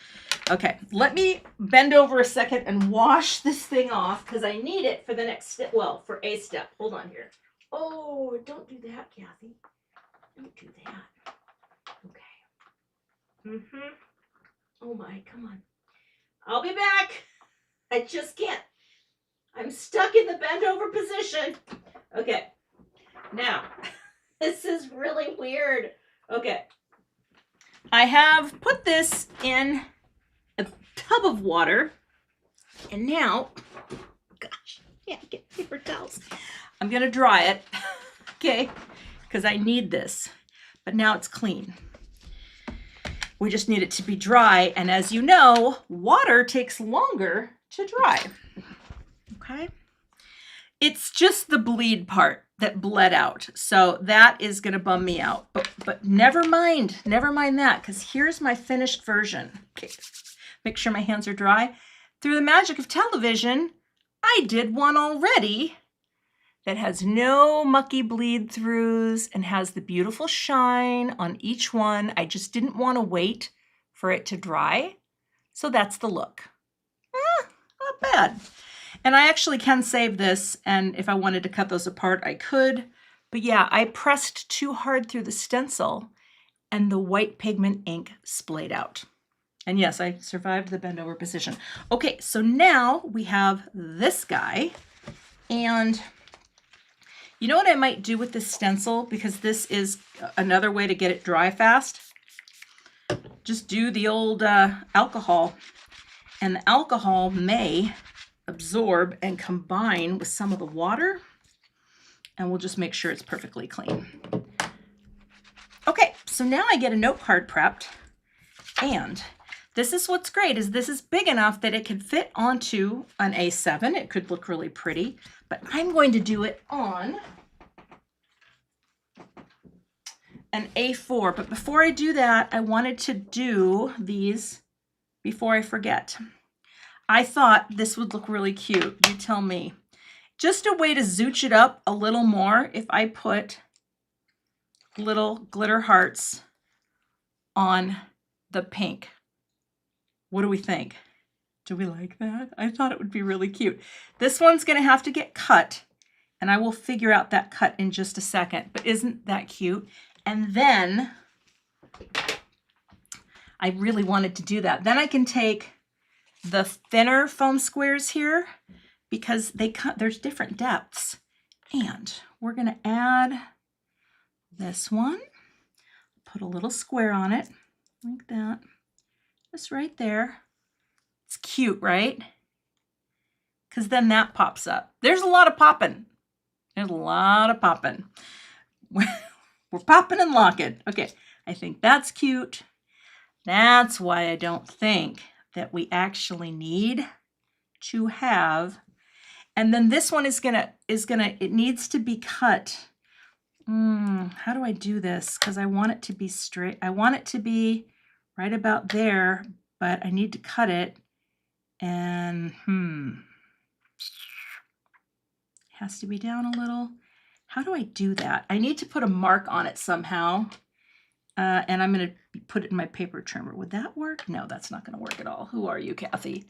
Okay, let me bend over a second and wash this thing off because I need it for the next step, well, for a step. Hold on here. Oh, don't do that, Cathy. Don't do that. Okay. Oh my, come on. I'll be back. I just can't. I'm stuck in the bend over position. Okay. Now, this is really weird. Okay. I have put this in a tub of water. And now, gosh, can't get paper towels. I'm going to dry it. Okay. Because I need this. But now it's clean. We just need it to be dry. And as you know, water takes longer to dry. Okay. It's just the bleed part that bled out. So that is going to bum me out. But never mind that, because here's my finished version. Okay. Make sure my hands are dry. Through the magic of television, I did one already that has no mucky bleed throughs and has the beautiful shine on each one. I just didn't want to wait for it to dry. So that's the look. Not bad. And I actually can save this, and if I wanted to cut those apart, I could. But yeah, I pressed too hard through the stencil, and the white pigment ink splayed out. And yes, I survived the bend over position. Okay, so now we have this guy. And you know what I might do with this stencil? Because this is another way to get it dry fast. Just do the old alcohol. And the alcohol may absorb and combine with some of the water, and we'll just make sure it's perfectly clean. Okay, so now I get a note card prepped, and this is what's great is this is big enough that it could fit onto an A7. It could look really pretty, but I'm going to do it on an A4. But before I do that, I wanted to do these before I forget. I thought this would look really cute. You tell me. Just a way to zooch it up a little more if I put little glitter hearts on the pink. What do we think? Do we like that? I thought it would be really cute. This one's going to have to get cut, and I will figure out that cut in just a second. But isn't that cute? And then I really wanted to do that. Then I can take the thinner foam squares here because there's different depths. And we're going to add this one, put a little square on it like that, just right there. It's cute, right? Because then that pops up. There's a lot of popping. There's a lot of popping. We're popping and locking. Okay, I think that's cute. That's why I don't think that we actually need to have, and then this one it needs to be cut. How do I do this? Because I want it to be straight. I want it to be right about there, but I need to cut it, and has to be down a little. How do I do that? I need to put a mark on it somehow. And I'm going to put it in my paper trimmer. Would that work? No, that's not going to work at all. Who are you, Cathy?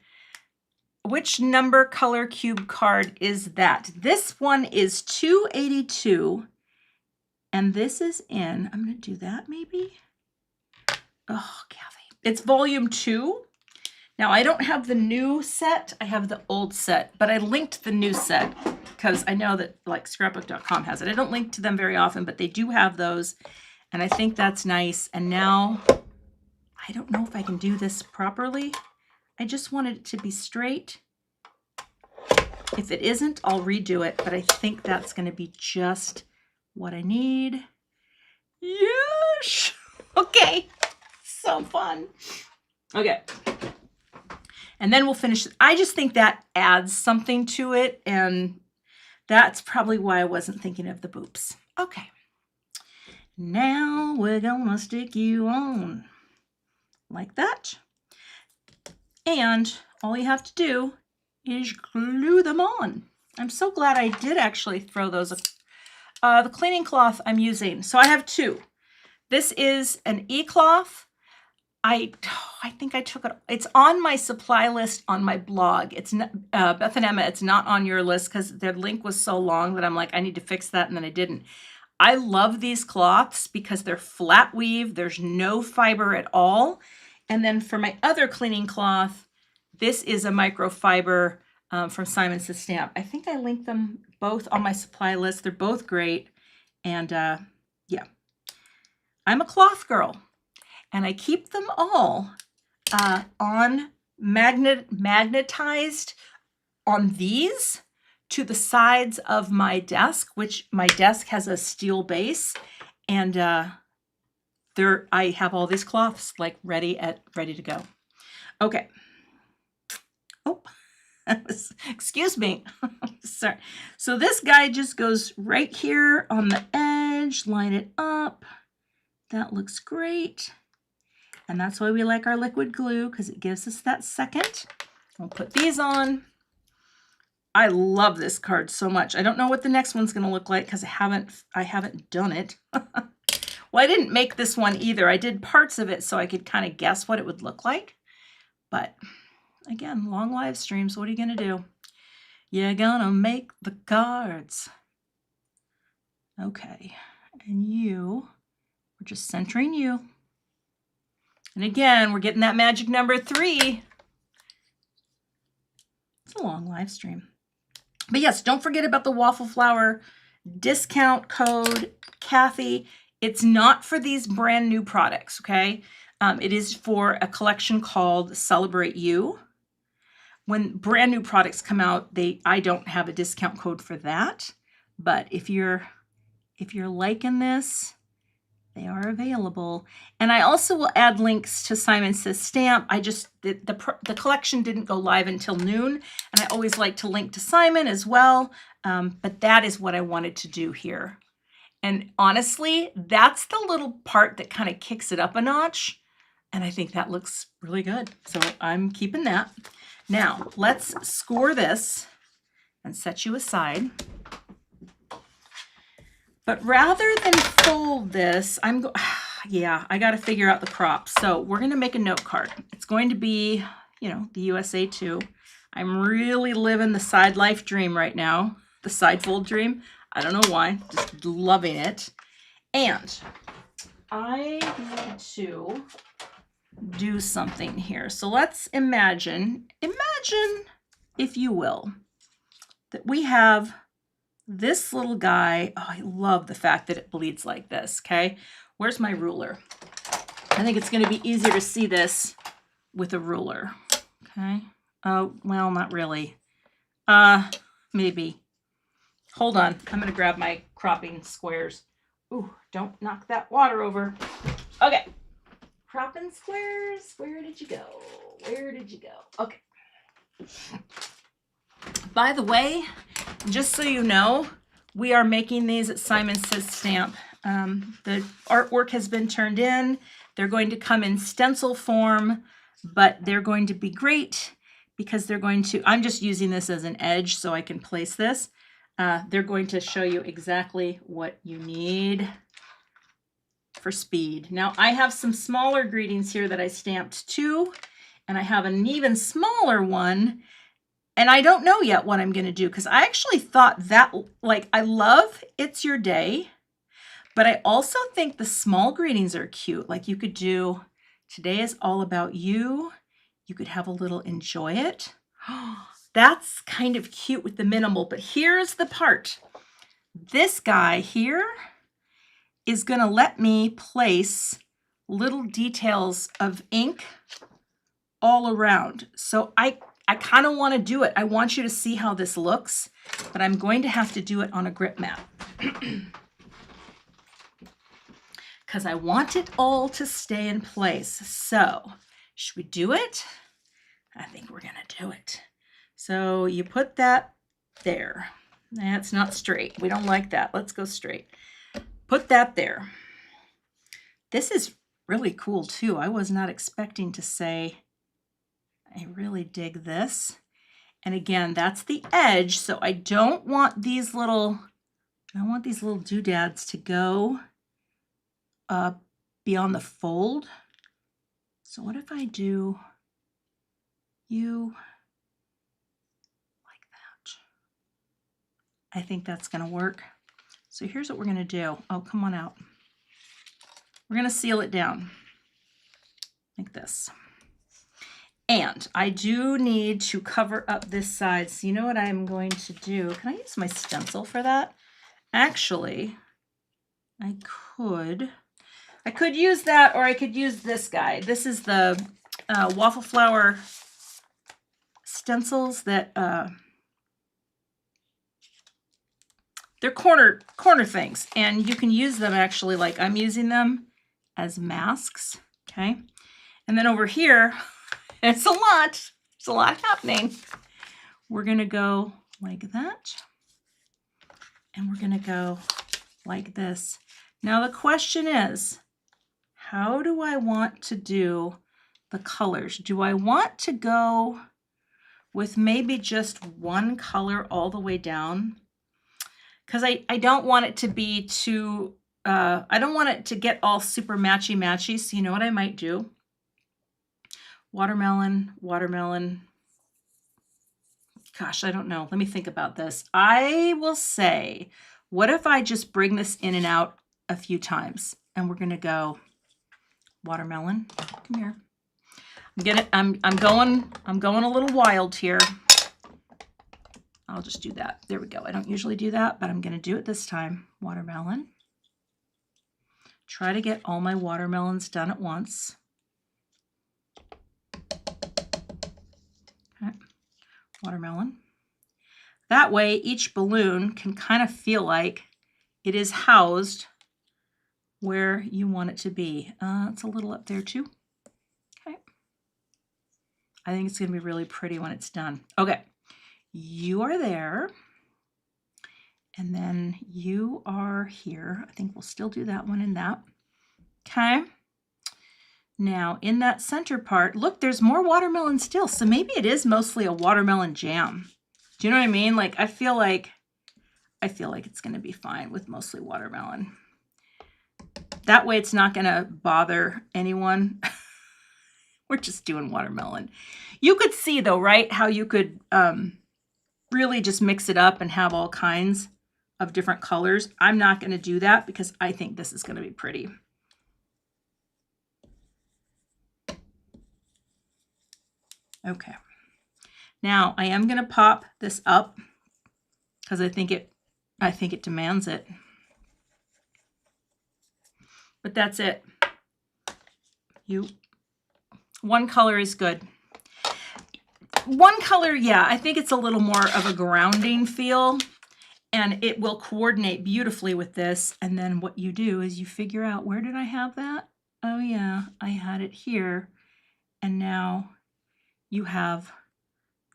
Which number color cube card is that? This one is 282. And this is in, I'm going to do that maybe. Oh, Cathy. It's volume 2. Now, I don't have the new set. I have the old set. But I linked the new set because I know that like scrapbook.com has it. I don't link to them very often, but they do have those. And I think that's nice. And now I don't know if I can do this properly. I just wanted it to be straight. If it isn't, I'll redo it, but I think that's going to be just what I need. Yes! Okay, so fun. Okay, and then we'll finish. I just think that adds something to it, and that's probably why I wasn't thinking of the boops. Okay, now we're gonna stick you on like that, and all you have to do is glue them on. I'm so glad I did actually throw those. The cleaning cloth I'm using, so I have two. This is an e-cloth. I think I took it. It's on my supply list on my blog. It's not, Beth and Emma, it's not on your list because their link was so long that I'm like, I need to fix that, and then I didn't. I love these cloths because they're flat weave. There's no fiber at all. And then for my other cleaning cloth, this is a microfiber from Simon Says Stamp. I think I linked them both on my supply list. They're both great. And yeah, I'm a cloth girl. And I keep them all on magnetized on these to the sides of my desk, which my desk has a steel base. And I have all these cloths like ready to go. Okay. Oh, excuse me. Sorry. So this guy just goes right here on the edge, line it up. That looks great. And that's why we like our liquid glue, because it gives us that second. We'll put these on. I love this card so much. I don't know what the next one's going to look like because I haven't done it. Well, I didn't make this one either. I did parts of it so I could kind of guess what it would look like. But again, long live streams, what are you going to do? You're going to make the cards. Okay. And we're just centering you. And again, we're getting that magic number 3. It's a long live stream. But yes, don't forget about the waffle flower discount code, Cathy. It's not for these brand new products, okay? It is for a collection called Celebrate You. When brand new products come out, I don't have a discount code for that. But if you're liking this, they are available. And I also will add links to Simon Says Stamp. The collection didn't go live until noon, and I always like to link to Simon as well. But that is what I wanted to do here. And honestly, that's the little part that kind of kicks it up a notch. And I think that looks really good. So I'm keeping that. Now let's score this and set you aside. But rather than fold this, yeah, I got to figure out the crop. So we're going to make a note card. It's going to be, the USA 2. I'm really living the side life dream right now. The side fold dream. I don't know why, just loving it. And I need to do something here. So let's imagine, if you will, that we have this little guy. Oh, I love the fact that it bleeds like this, okay? Where's my ruler? I think it's going to be easier to see this with a ruler, okay? Oh, well, not really. Maybe. Hold on. I'm going to grab my cropping squares. Ooh, don't knock that water over. Okay. Cropping squares. Where did you go? Where did you go? Okay. By the way, just so you know, we are making these at Simon Says Stamp. The artwork has been turned in. They're going to come in stencil form, but they're going to be great because I'm just using this as an edge so I can place this. They're going to show you exactly what you need for speed. Now, I have some smaller greetings here that I stamped too, and I have an even smaller one, and I don't know yet what I'm going to do because I actually thought that, I love It's Your Day, but I also think the small greetings are cute. Like you could do, today is all about you. You could have a little enjoy it. That's kind of cute with the minimal, but here's the part. This guy here is going to let me place little details of ink all around. So I kind of want to do it. I want you to see how this looks, but I'm going to have to do it on a grip mat because I want it all to stay in place. So should we do it? I think we're going to do it. So you put that there. That's not straight. We don't like that. Let's go straight. Put that there. This is really cool too. I was not expecting to say, I really dig this. And again, that's the edge. So I don't want these little doodads to go beyond the fold. So what if I do you like that? I think that's going to work. So here's what we're going to do. Oh, come on out. We're going to seal it down like this. And I do need to cover up this side. So you know what I'm going to do? Can I use my stencil for that? Actually, I could use that, or I could use this guy. This is the waffle flower stencils that they're corner things, and you can use them actually like I'm using them as masks. Okay, and then over here, it's a lot. There's a lot happening. We're gonna go like that, and we're gonna go like this. Now the question is, how do I want to do the colors? Do I want to go with maybe just one color all the way down? Because I don't want it to be too, I don't want it to get all super matchy-matchy. So you know what I might do? Watermelon. Gosh, I don't know. Let me think about this. I will say, what if I just bring this in and out a few times? And we're going to go watermelon. Come here. I'm going a little wild here. I'll just do that. There we go. I don't usually do that, but I'm going to do it this time. Watermelon. Try to get all my watermelons done at once. Okay. Watermelon. That way, each balloon can kind of feel like it is housed where you want it to be. It's a little up there too. Okay. I think it's going to be really pretty when it's done. Okay. You are there. And then you are here. I think we'll still do that one and that. Okay. Now in that center part, look, there's more watermelon still. So maybe it is mostly a watermelon jam. Do you know what I mean? Like, I feel like it's going to be fine with mostly watermelon. That way it's not going to bother anyone. We're just doing watermelon. You could see though, right? How you could really just mix it up and have all kinds of different colors. I'm not going to do that because I think this is going to be pretty. Okay. Now I am going to pop this up because I think it demands it. But that's it. One color is good. One color, yeah, I think it's a little more of a grounding feel, and it will coordinate beautifully with this. And then what you do is you figure out, where did I have that? Oh yeah, I had it here. And now you have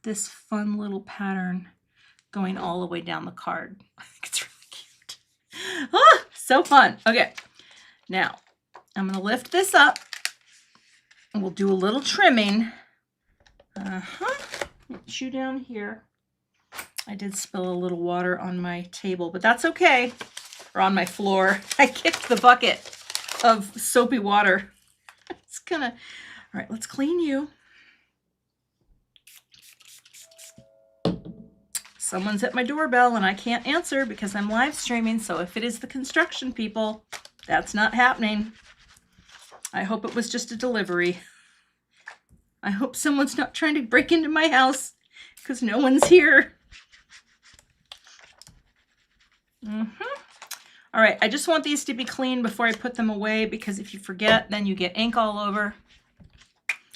this fun little pattern going all the way down the card. I think it's really cute. Ah, so fun. Okay, now I'm going to lift this up and we'll do a little trimming. Get you down here. I did spill a little water on my table, but that's okay. Or on my floor. I kicked the bucket of soapy water. It's gonna, all right, let's clean you. Someone's at my doorbell and I can't answer because I'm live streaming. So if it is the construction people, that's not happening. I hope it was just a delivery. I hope someone's not trying to break into my house because no one's here. All right, I just want these to be clean before I put them away, because if you forget, then you get ink all over.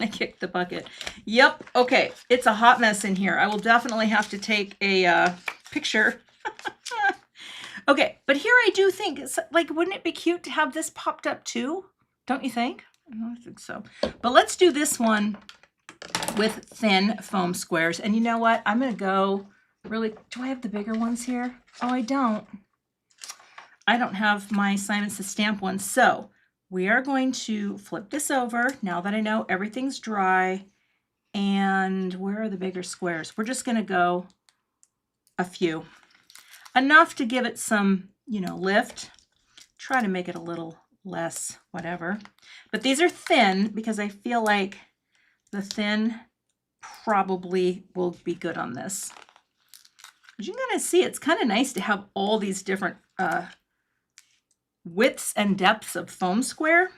I kicked the bucket. Yep, okay, it's a hot mess in here. I will definitely have to take a picture. Okay, but here I do think, it's like, wouldn't it be cute to have this popped up too? Don't you think? I think so. But let's do this one with thin foam squares. And you know what? I'm going to go really, do I have the bigger ones here? Oh, I don't. I don't have my Simon Says stamp one. So we are going to flip this over now that I know everything's dry. And where are the bigger squares? We're just going to go a few. Enough to give it some, you know, lift. Try to make it a little less whatever. But these are thin because I feel like the thin probably will be good on this. As you can kind of see, it's kind of nice to have all these different widths and depths of foam square.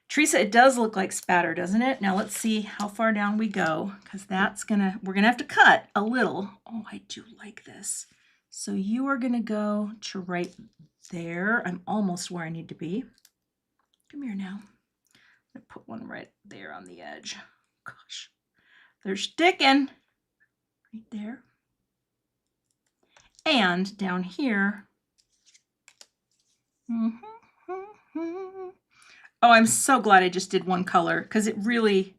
Teresa, it does look like spatter, doesn't it? Now let's see how far down we go, because we're gonna have to cut a little. Oh, I do like this. So you are gonna go to right there. I'm almost where I need to be. Come here now. I'm gonna put one right there on the edge. Gosh, they're sticking right there. And down here. Oh, I'm so glad I just did one color, because it really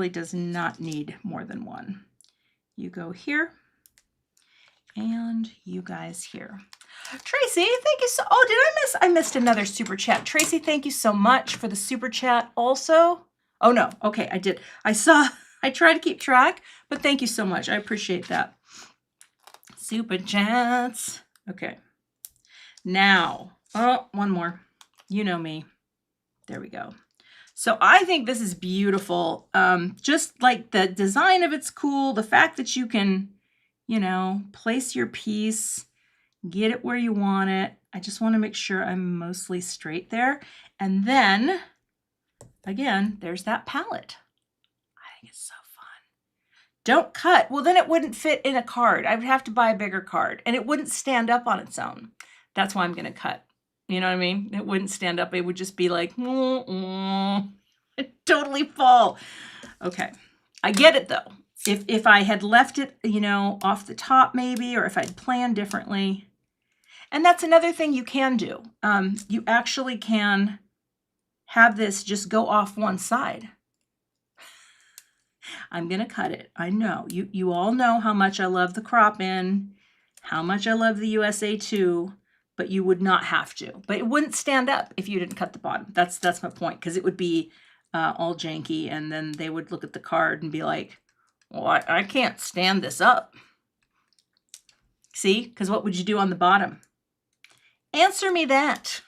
does not need more than one. You go here, and you guys here. Tracy, thank you so. Oh, I missed another super chat. Tracy, thank you so much for the super chat also. Oh no, okay, I did. I try to keep track, but thank you so much. I appreciate that. Super chats. Okay. Now, oh, one more. You know me. There we go. So I think this is beautiful. Just like the design of it's cool. The fact that you can, you know, place your piece, get it where you want it. I just want to make sure I'm mostly straight there. And then, again, there's that palette. I think it's so fun. Don't cut. Well, then it wouldn't fit in a card. I would have to buy a bigger card, and it wouldn't stand up on its own. That's why I'm going to cut. You know what I mean? It wouldn't stand up. It would just be like, it'd totally fall. Okay. I get it though. If I had left it, you know, off the top maybe, or if I'd planned differently. And that's another thing you can do. You actually can have this just go off one side. I'm going to cut it. I know. You all know how much I love the crop in, how much I love the USA 2. But you would not have to. But it wouldn't stand up if you didn't cut the bottom. That's my point, because it would be all janky, and then they would look at the card and be like, well, I can't stand this up. See? Because what would you do on the bottom? Answer me that.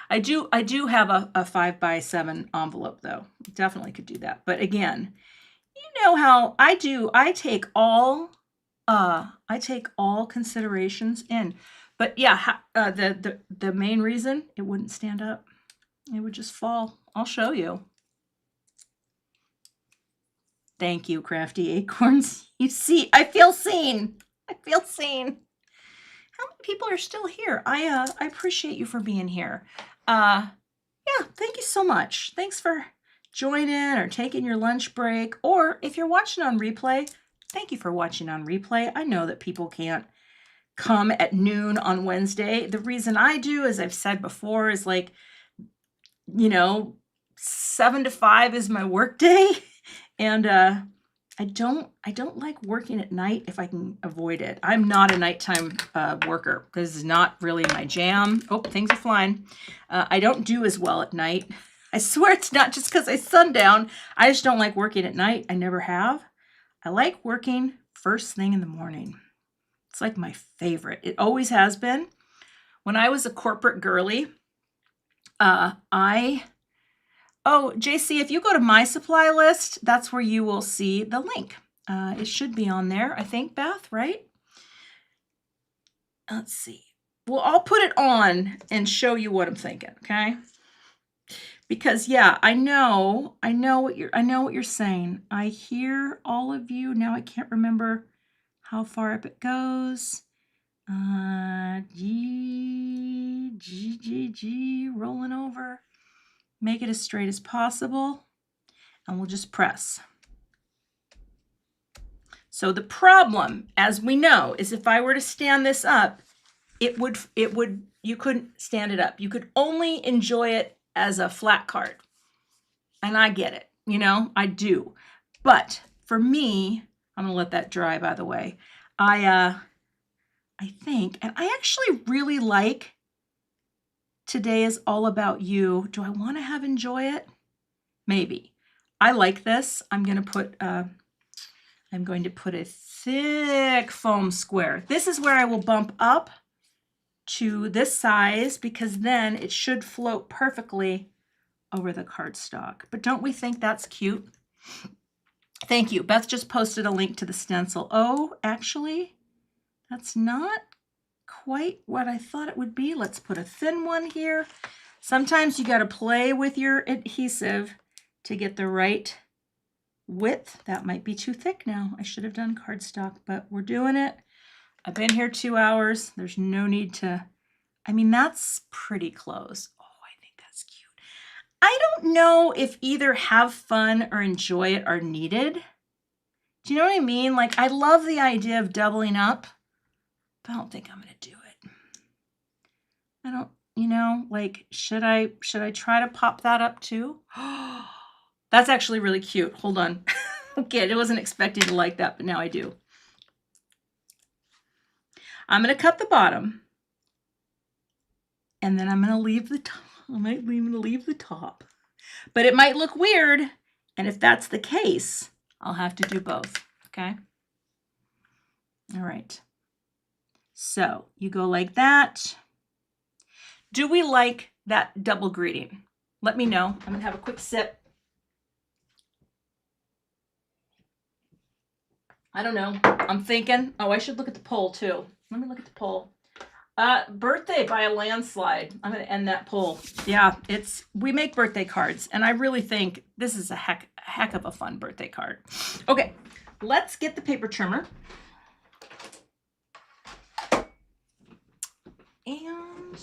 I do have a 5x7 envelope, though. Definitely could do that. But again, you know how I do. I take all considerations in. But yeah, the main reason it wouldn't stand up, it would just fall. I'll show you. Thank you, Crafty Acorns. You see, I feel seen. I feel seen. How many people are still here? I appreciate you for being here. Yeah, thank you so much. Thanks for joining or taking your lunch break, or if you're watching on replay, thank you for watching on replay. I know that people can't come at noon on Wednesday. The reason I do, as I've said before, is like, you know, 7 to 5 is my work day. And I don't like working at night if I can avoid it. I'm not a nighttime worker. This is not really my jam. Oh, things are flying. I don't do as well at night. I swear it's not just because I sundown. I just don't like working at night. I never have. I like working first thing in the morning. It's like my favorite. It always has been. When I was a corporate girly, JC, if you go to my supply list, that's where you will see the link. It should be on there, I think, Beth, right? Let's see. Well, I'll put it on and show you what I'm thinking, okay? Because yeah, I know what you're saying. I hear all of you. Now I can't remember how far up it goes. G, rolling over. Make it as straight as possible, and we'll just press. So the problem, as we know, is if I were to stand this up, you couldn't stand it up. You could only enjoy it as a flat card. And I get it, you know, I do. But for me, I'm gonna let that dry, by the way. I think, and I actually really like Today Is All About You. Do I want to have enjoy it? Maybe. I like this. I'm going to put a thick foam square. This is where I will bump up to this size because then it should float perfectly over the cardstock. But don't we think that's cute? Thank you. Beth just posted a link to the stencil. Oh, actually, that's not quite what I thought it would be. Let's put a thin one here. Sometimes you got to play with your adhesive to get the right width. That might be too thick now. I should have done cardstock, but we're doing it. I've been here 2 hours. There's no need to, I mean, that's pretty close. Oh, I think that's cute. I don't know if either have fun or enjoy it are needed. Do you know what I mean? Like, I love the idea of doubling up, but I don't think I'm going to do it. I don't, you know, like, should I try to pop that up too? That's actually really cute. Hold on. Okay, I wasn't expecting to like that, but now I do. I'm going to cut the bottom, and then I'm going to leave the top. I'm going to leave the top, but it might look weird, and if that's the case, I'll have to do both. Okay. All right. So you go like that. Do we like that double greeting? Let me know. I'm going to have a quick sip. I don't know. I'm thinking, oh, I should look at the poll too. Let me look at the poll. Birthday by a landslide. I'm going to end that poll. Yeah, we make birthday cards, and I really think this is a heck of a fun birthday card. Okay, let's get the paper trimmer. And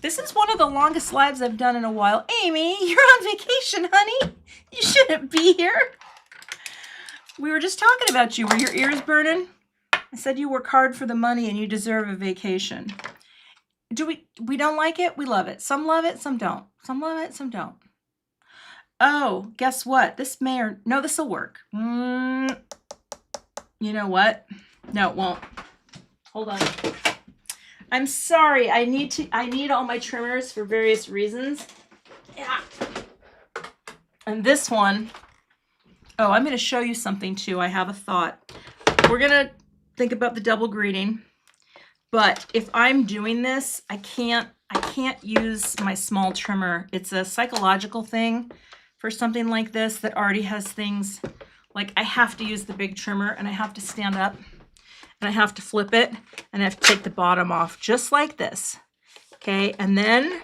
this is one of the longest lives I've done in a while. Amy, you're on vacation, honey. You shouldn't be here. We were just talking about you. Were your ears burning? I said you work hard for the money and you deserve a vacation. We don't like it? We love it. Some love it, some don't. Some love it, some don't. Oh, guess what? This will work. You know what? No, it won't. Hold on. I'm sorry. I need all my trimmers for various reasons. Yeah. And this one, oh, I'm going to show you something too. I have a thought. We're going to think about the double greeting, but if I'm doing this, I can't use my small trimmer. It's a psychological thing for something like this that already has things like I have to use the big trimmer and I have to stand up and I have to flip it and I have to take the bottom off just like this. Okay, and then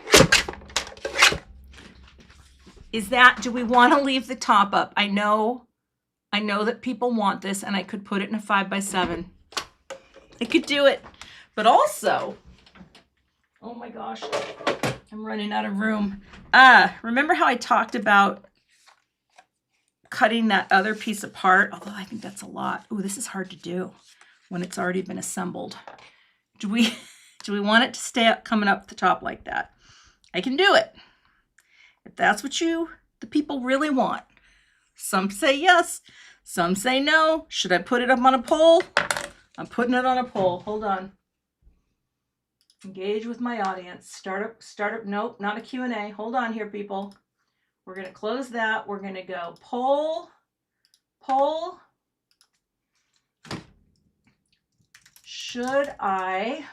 do we want to leave the top up? I know that people want this, and I could put it in a 5x7. I could do it, but also, oh my gosh, I'm running out of room. Remember how I talked about cutting that other piece apart? Although I think that's a lot. Ooh, this is hard to do when it's already been assembled. Do we want it to stay up, coming up the top like that? I can do it. If that's what the people really want. Some say yes, some say no. Should I put it up on a poll? I'm putting it on a poll. Hold on. Engage with my audience. Start up. Nope, not a Q&A. Hold on here, people. We're going to close that. We're going to go poll. Should I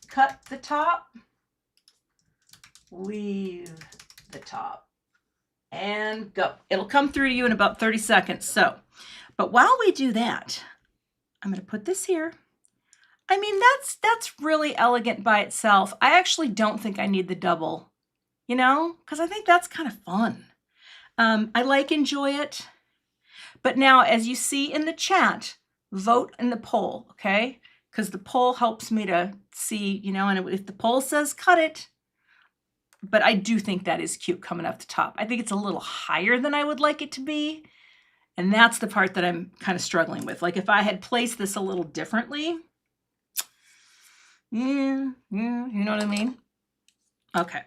cut the top? Leave the top. And go. It'll come through to you in about 30 seconds. So, but while we do that, I'm going to put this here. I mean, that's really elegant by itself. I actually don't think I need the double, you know, because I think that's kind of fun. I like enjoy it, But now, as you see in the chat, vote in the poll, okay? Because the poll helps me to see, you know, and if the poll says cut it, but I do think that is cute coming up the top. I think it's a little higher than I would like it to be. And that's the part that I'm kind of struggling with. Like if I had placed this a little differently, yeah, you know what I mean? Okay.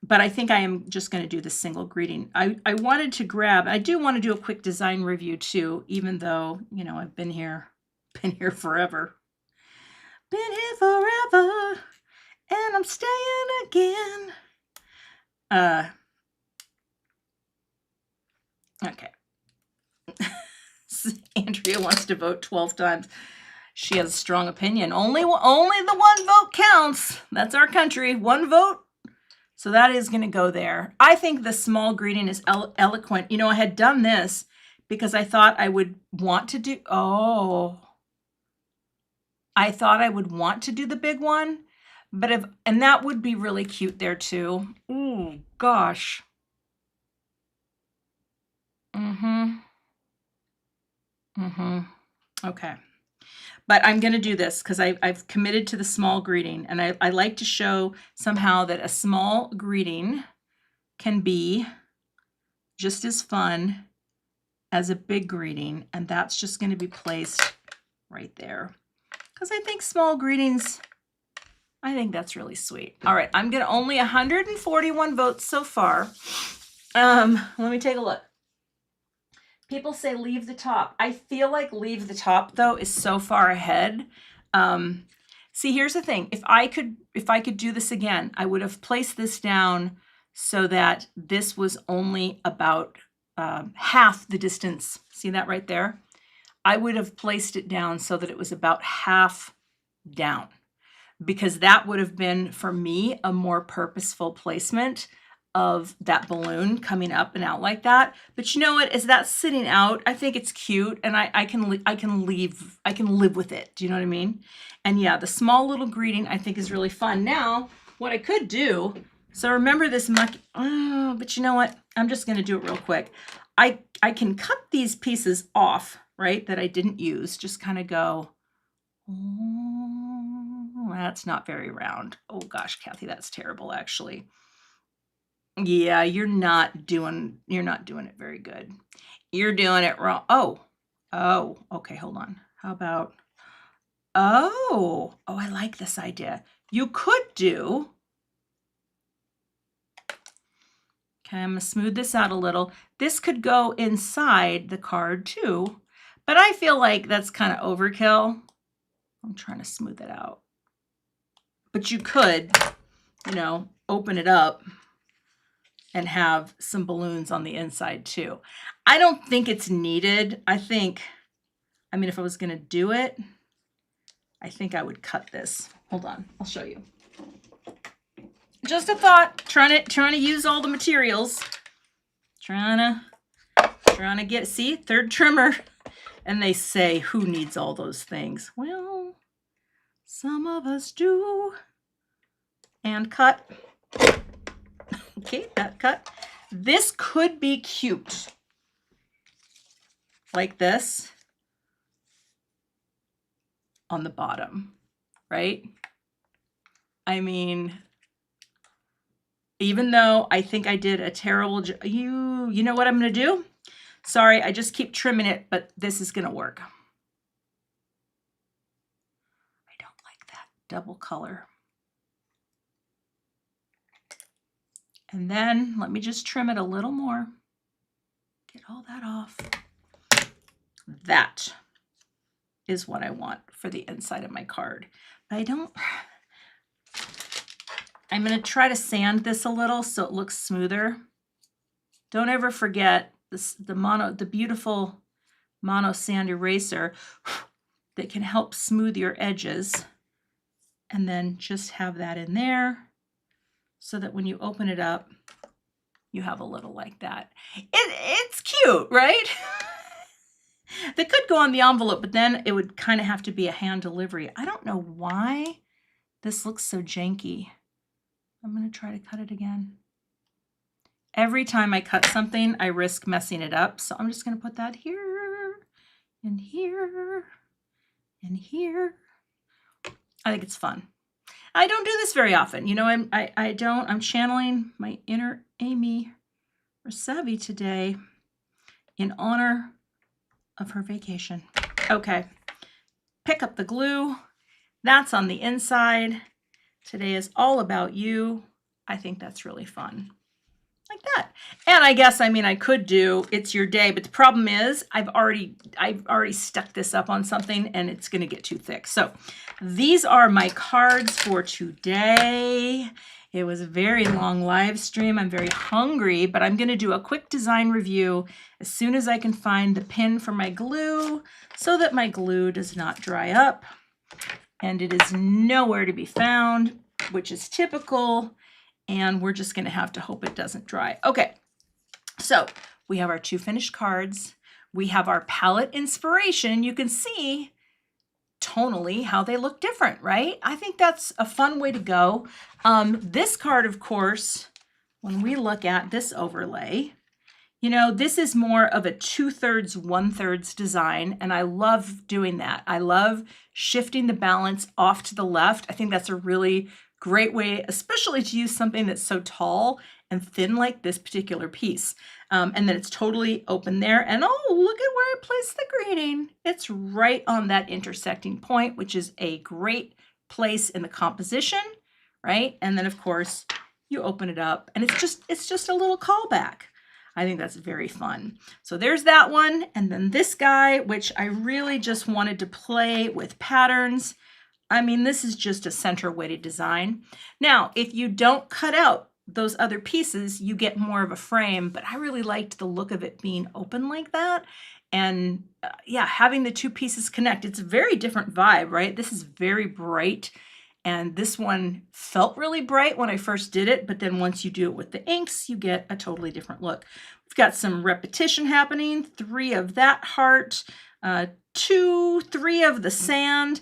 But I think I am just going to do the single greeting. I wanted to grab, I do want to do a quick design review too, even though, you know, I've been here forever. Been here forever, and I'm staying again. Okay. Andrea wants to vote 12 times. She has a strong opinion. Only the one vote counts. That's our country. One vote. So that is going to go there. I think the small greeting is eloquent. You know, I had done this because I thought I would want to do, I thought I would want to do the big one, but and that would be really cute there too. Ooh, gosh. Okay. But I'm going to do this because I've committed to the small greeting, and I like to show somehow that a small greeting can be just as fun as a big greeting, and that's just going to be placed right there because I think small greetings, I think that's really sweet. All right, I'm going to only 141 votes so far. Let me take a look. People say leave the top. I feel like leave the top though is so far ahead. See, here's the thing. If I could do this again, I would have placed this down so that this was only about half the distance. See that right there? I would have placed it down so that it was about half down, because that would have been, for me, a more purposeful placement of that balloon coming up and out like that. But you know what? As that's sitting out, I think it's cute, and I can live with it. Do you know what I mean? And yeah, the small little greeting I think is really fun. Now, what I could do, so remember this but you know what? I'm just going to do it real quick. I can cut these pieces off, right, that I didn't use. Just kind of go, oh, that's not very round. Oh gosh, Cathy, that's terrible actually. Yeah, you're not doing it very good. You're doing it wrong. Oh, okay, hold on. How about, oh, I like this idea. You could do, okay, I'm gonna smooth this out a little. This could go inside the card too, but I feel like that's kind of overkill. I'm trying to smooth it out. But you could, you know, open it up and have some balloons on the inside too. I don't think it's needed. I mean, if I was gonna do it, I think I would cut this. Hold on, I'll show you. Just a thought, trying to use all the materials. Trying to get, see, third trimmer. And they say, who needs all those things? Well, some of us do. And cut. Okay, that cut. This could be cute. Like this. On the bottom, right? I mean, even though I think I did a terrible job, you know what I'm going to do? Sorry, I just keep trimming it, but this is going to work. I don't like that double color. And then let me just trim it a little more. Get all that off. That is what I want for the inside of my card. But I'm going to try to sand this a little so it looks smoother. Don't ever forget the beautiful mono sand eraser that can help smooth your edges. And then just have that in there so that when you open it up, you have a little like that. It's cute, right? That could go on the envelope, but then it would kind of have to be a hand delivery. I don't know why this looks so janky. I'm going to try to cut it again. Every time I cut something, I risk messing it up. So I'm just going to put that here and here and here. I think it's fun. I don't do this very often. You know, I'm channeling my inner Amy Rasavi today in honor of her vacation. Okay, pick up the glue. That's on the inside. Today is all about you. I think that's really fun. Like that. And I guess, I mean, I could do It's Your Day, but the problem is I've already stuck this up on something and it's going to get too thick. So these are my cards for today. It was a very long live stream. I'm very hungry, but I'm going to do a quick design review as soon as I can find the pin for my glue so that my glue does not dry up. And it is nowhere to be found, which is typical. And we're just going to have to hope it doesn't dry. Okay, so we have our 2 finished cards. We have our palette inspiration. You can see tonally how they look different, right? I think that's a fun way to go. This card, of course, when we look at this overlay, you know, this is more of a 2/3, 1/3 design, and I love doing that. I love shifting the balance off to the left. I think that's a really great way, especially to use something that's so tall and thin like this particular piece. And then it's totally open there. And oh, look at where I placed the greening. It's right on that intersecting point, which is a great place in the composition, right? And then of course you open it up and it's just a little callback. I think that's very fun. So there's that one. And then this guy, which I really just wanted to play with patterns. I mean, this is just a center weighted design. Now, if you don't cut out those other pieces, you get more of a frame, but I really liked the look of it being open like that. And yeah, having the 2 pieces connect, it's a very different vibe, right? This is very bright. And this one felt really bright when I first did it, but then once you do it with the inks, you get a totally different look. We've got some repetition happening, 3 of that heart, 2, 3 of the sand.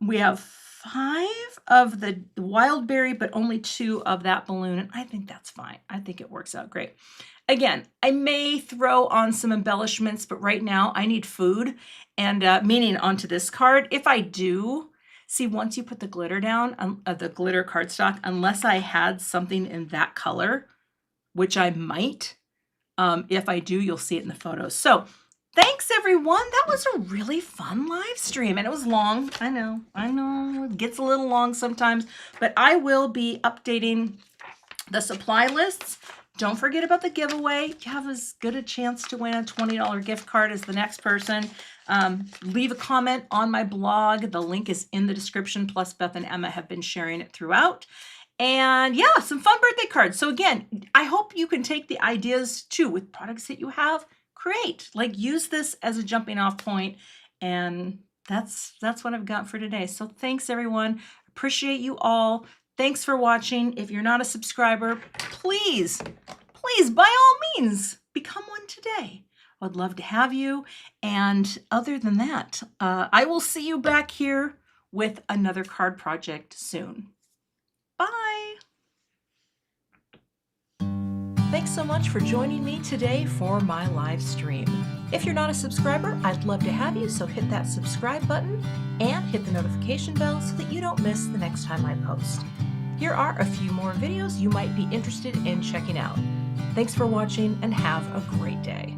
We have 5 of the wild berry, but only 2 of that balloon. And I think that's fine. I think it works out great. Again, I may throw on some embellishments, but right now I need food and meaning onto this card. If I do, see, once you put the glitter down, the glitter cardstock, unless I had something in that color, which I might, if I do, you'll see it in the photos. So thanks, everyone. That was a really fun live stream, and it was long. I know, it gets a little long sometimes, but I will be updating the supply lists. Don't forget about the giveaway. You have as good a chance to win a $20 gift card as the next person. Leave a comment on my blog. The link is in the description, plus Beth and Emma have been sharing it throughout. And yeah, some fun birthday cards. So again, I hope you can take the ideas too with products that you have. Create, like, use this as a jumping off point, and that's what I've got for today. So thanks, everyone. Appreciate you all. Thanks for watching. If you're not a subscriber, please, by all means, become one today. I would love to have you. And other than that, I will see you back here with another card project soon. Bye. Thanks so much for joining me today for my live stream. If you're not a subscriber, I'd love to have you, so hit that subscribe button and hit the notification bell so that you don't miss the next time I post. Here are a few more videos you might be interested in checking out. Thanks for watching and have a great day.